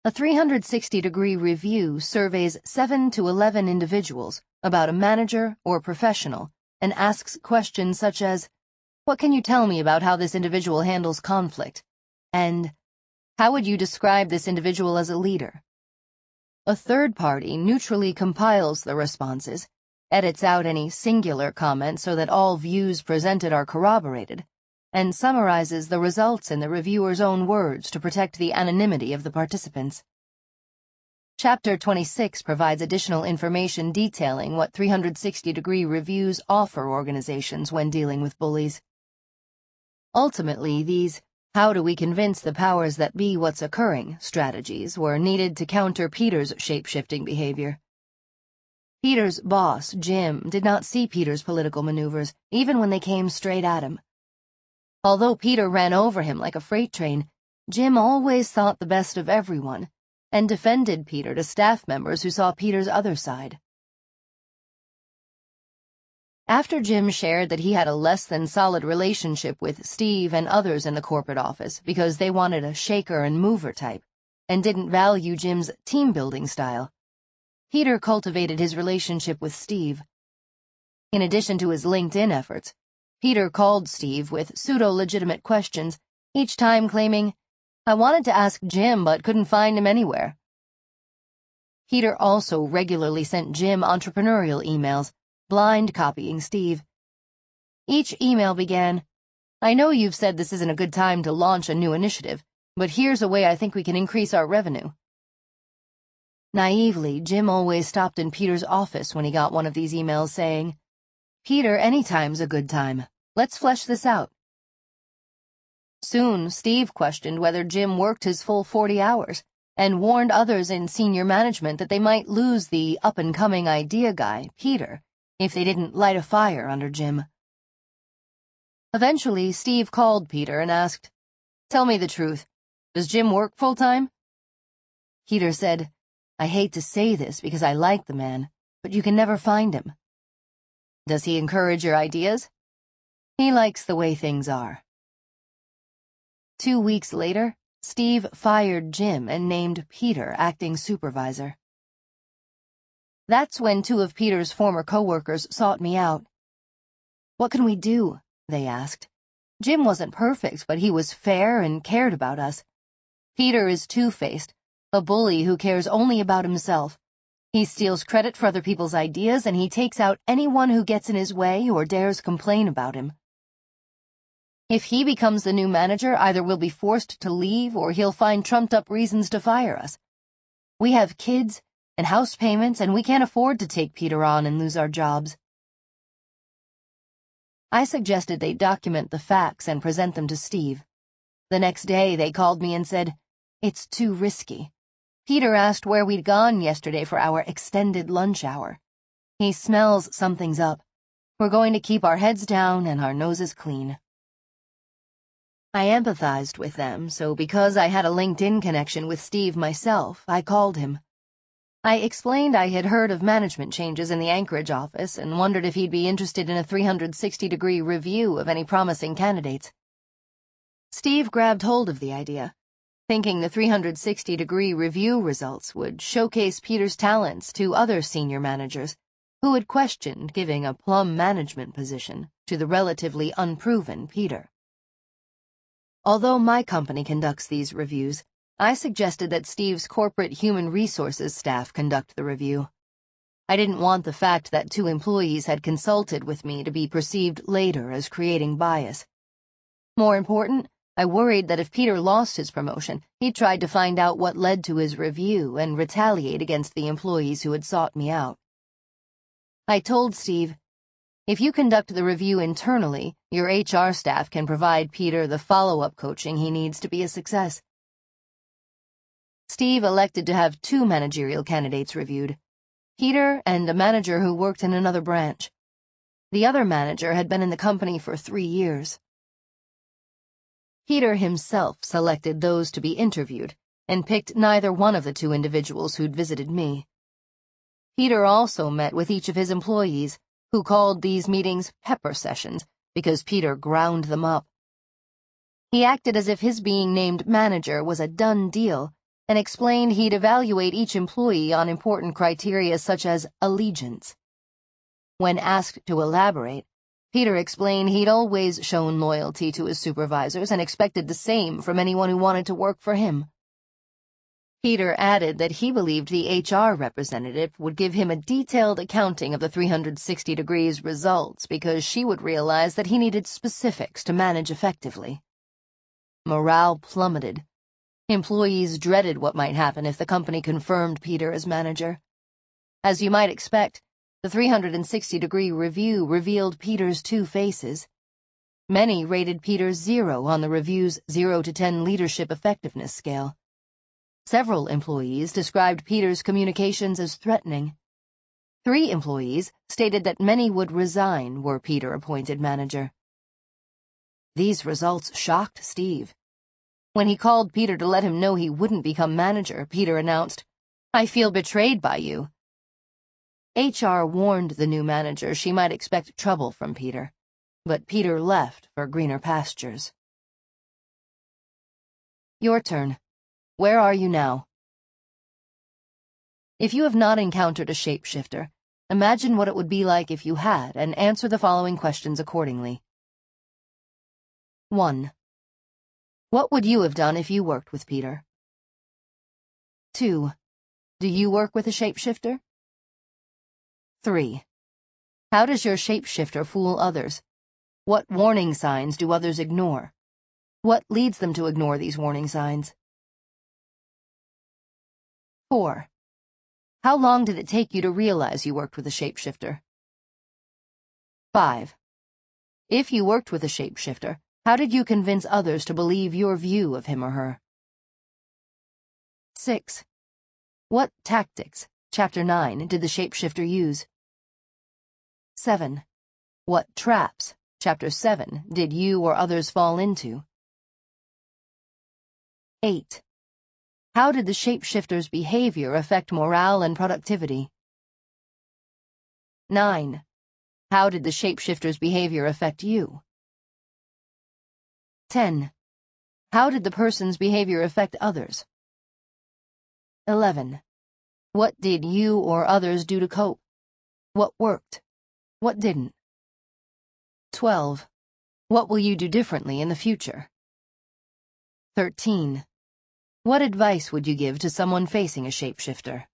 A 360-degree review surveys 7 to 11 individuals about a manager or professional and asks questions such as, "What can you tell me about how this individual handles conflict?" and "How would you describe this individual as a leader?" A third party neutrally compiles the responses, edits out any singular comments so that all views presented are corroborated, and summarizes the results in the reviewer's own words to protect the anonymity of the participants. Chapter 26 provides additional information detailing what 360-degree reviews offer organizations when dealing with bullies. Ultimately, these "how do we convince the powers that be what's occurring" strategies were needed to counter Peter's shape-shifting behavior. Peter's boss, Jim, did not see Peter's political maneuvers, even when they came straight at him. Although Peter ran over him like a freight train, Jim always thought the best of everyone, and defended Peter to staff members who saw Peter's other side. After Jim shared that he had a less-than-solid relationship with Steve and others in the corporate office because they wanted a shaker-and-mover type, and didn't value Jim's team-building style, Peter cultivated his relationship with Steve. In addition to his LinkedIn efforts, Peter called Steve with pseudo-legitimate questions, each time claiming, "I wanted to ask Jim but couldn't find him anywhere." Peter also regularly sent Jim entrepreneurial emails, blind copying Steve. Each email began, "I know you've said this isn't a good time to launch a new initiative, but here's a way I think we can increase our revenue." Naively, Jim always stopped in Peter's office when he got one of these emails saying, "Peter, anytime's a good time. Let's flesh this out." Soon, Steve questioned whether Jim worked his full 40 hours, and warned others in senior management that they might lose the up-and-coming idea guy, Peter, if they didn't light a fire under Jim. Eventually, Steve called Peter and asked, "Tell me the truth. Does Jim work full-time?" Peter said, "I hate to say this because I like the man, but you can never find him." "Does he encourage your ideas?" "He likes the way things are." 2 weeks later, Steve fired Jim and named Peter acting supervisor. That's when 2 of Peter's former coworkers sought me out. "What can we do?" they asked. "Jim wasn't perfect, but he was fair and cared about us. Peter is two-faced, a bully who cares only about himself. He steals credit for other people's ideas, and he takes out anyone who gets in his way or dares complain about him. If he becomes the new manager, either we'll be forced to leave or he'll find trumped-up reasons to fire us. We have kids and house payments, and we can't afford to take Peter on and lose our jobs." I suggested they document the facts and present them to Steve. The next day, they called me and said, "It's too risky. Peter asked where we'd gone yesterday for our extended lunch hour. He smells something's up. We're going to keep our heads down and our noses clean." I empathized with them, so because I had a LinkedIn connection with Steve myself, I called him. I explained I had heard of management changes in the Anchorage office and wondered if he'd be interested in a 360-degree review of any promising candidates. Steve grabbed hold of the idea, thinking the 360-degree review results would showcase Peter's talents to other senior managers who had questioned giving a plum management position to the relatively unproven Peter. Although my company conducts these reviews, I suggested that Steve's corporate human resources staff conduct the review. I didn't want the fact that 2 employees had consulted with me to be perceived later as creating bias. More important, I worried that if Peter lost his promotion, he tried to find out what led to his review and retaliate against the employees who had sought me out. I told Steve, "If you conduct the review internally, your HR staff can provide Peter the follow-up coaching he needs to be a success." Steve elected to have 2 managerial candidates reviewed, Peter and a manager who worked in another branch. The other manager had been in the company for 3 years. Peter himself selected those to be interviewed and picked neither one of the 2 individuals who'd visited me. Peter also met with each of his employees, who called these meetings pepper sessions because Peter ground them up. He acted as if his being named manager was a done deal and explained he'd evaluate each employee on important criteria such as allegiance. When asked to elaborate, Peter explained he'd always shown loyalty to his supervisors and expected the same from anyone who wanted to work for him. Peter added that he believed the HR representative would give him a detailed accounting of the 360 degrees results because she would realize that he needed specifics to manage effectively. Morale plummeted. Employees dreaded what might happen if the company confirmed Peter as manager. As you might expect, the 360-degree review revealed Peter's two faces. Many rated Peter 0 on the review's 0 to 10 leadership effectiveness scale. Several employees described Peter's communications as threatening. 3 employees stated that many would resign were Peter appointed manager. These results shocked Steve. When he called Peter to let him know he wouldn't become manager, Peter announced, "I feel betrayed by you." HR warned the new manager she might expect trouble from Peter, but Peter left for greener pastures. Your turn. Where are you now? If you have not encountered a shapeshifter, imagine what it would be like if you had and answer the following questions accordingly. 1. What would you have done if you worked with Peter? 2. Do you work with a shapeshifter? 3. How does your shapeshifter fool others? What warning signs do others ignore? What leads them to ignore these warning signs? 4. How long did it take you to realize you worked with a shapeshifter? 5. If you worked with a shapeshifter, how did you convince others to believe your view of him or her? 6. What tactics, Chapter 9, did the shapeshifter use? 7. What traps, Chapter 7, did you or others fall into? 8. How did the shapeshifter's behavior affect morale and productivity? 9. How did the shapeshifter's behavior affect you? 10. How did the person's behavior affect others? 11. What did you or others do to cope? What worked? What didn't? 12. What will you do differently in the future? 13. What advice would you give to someone facing a shapeshifter?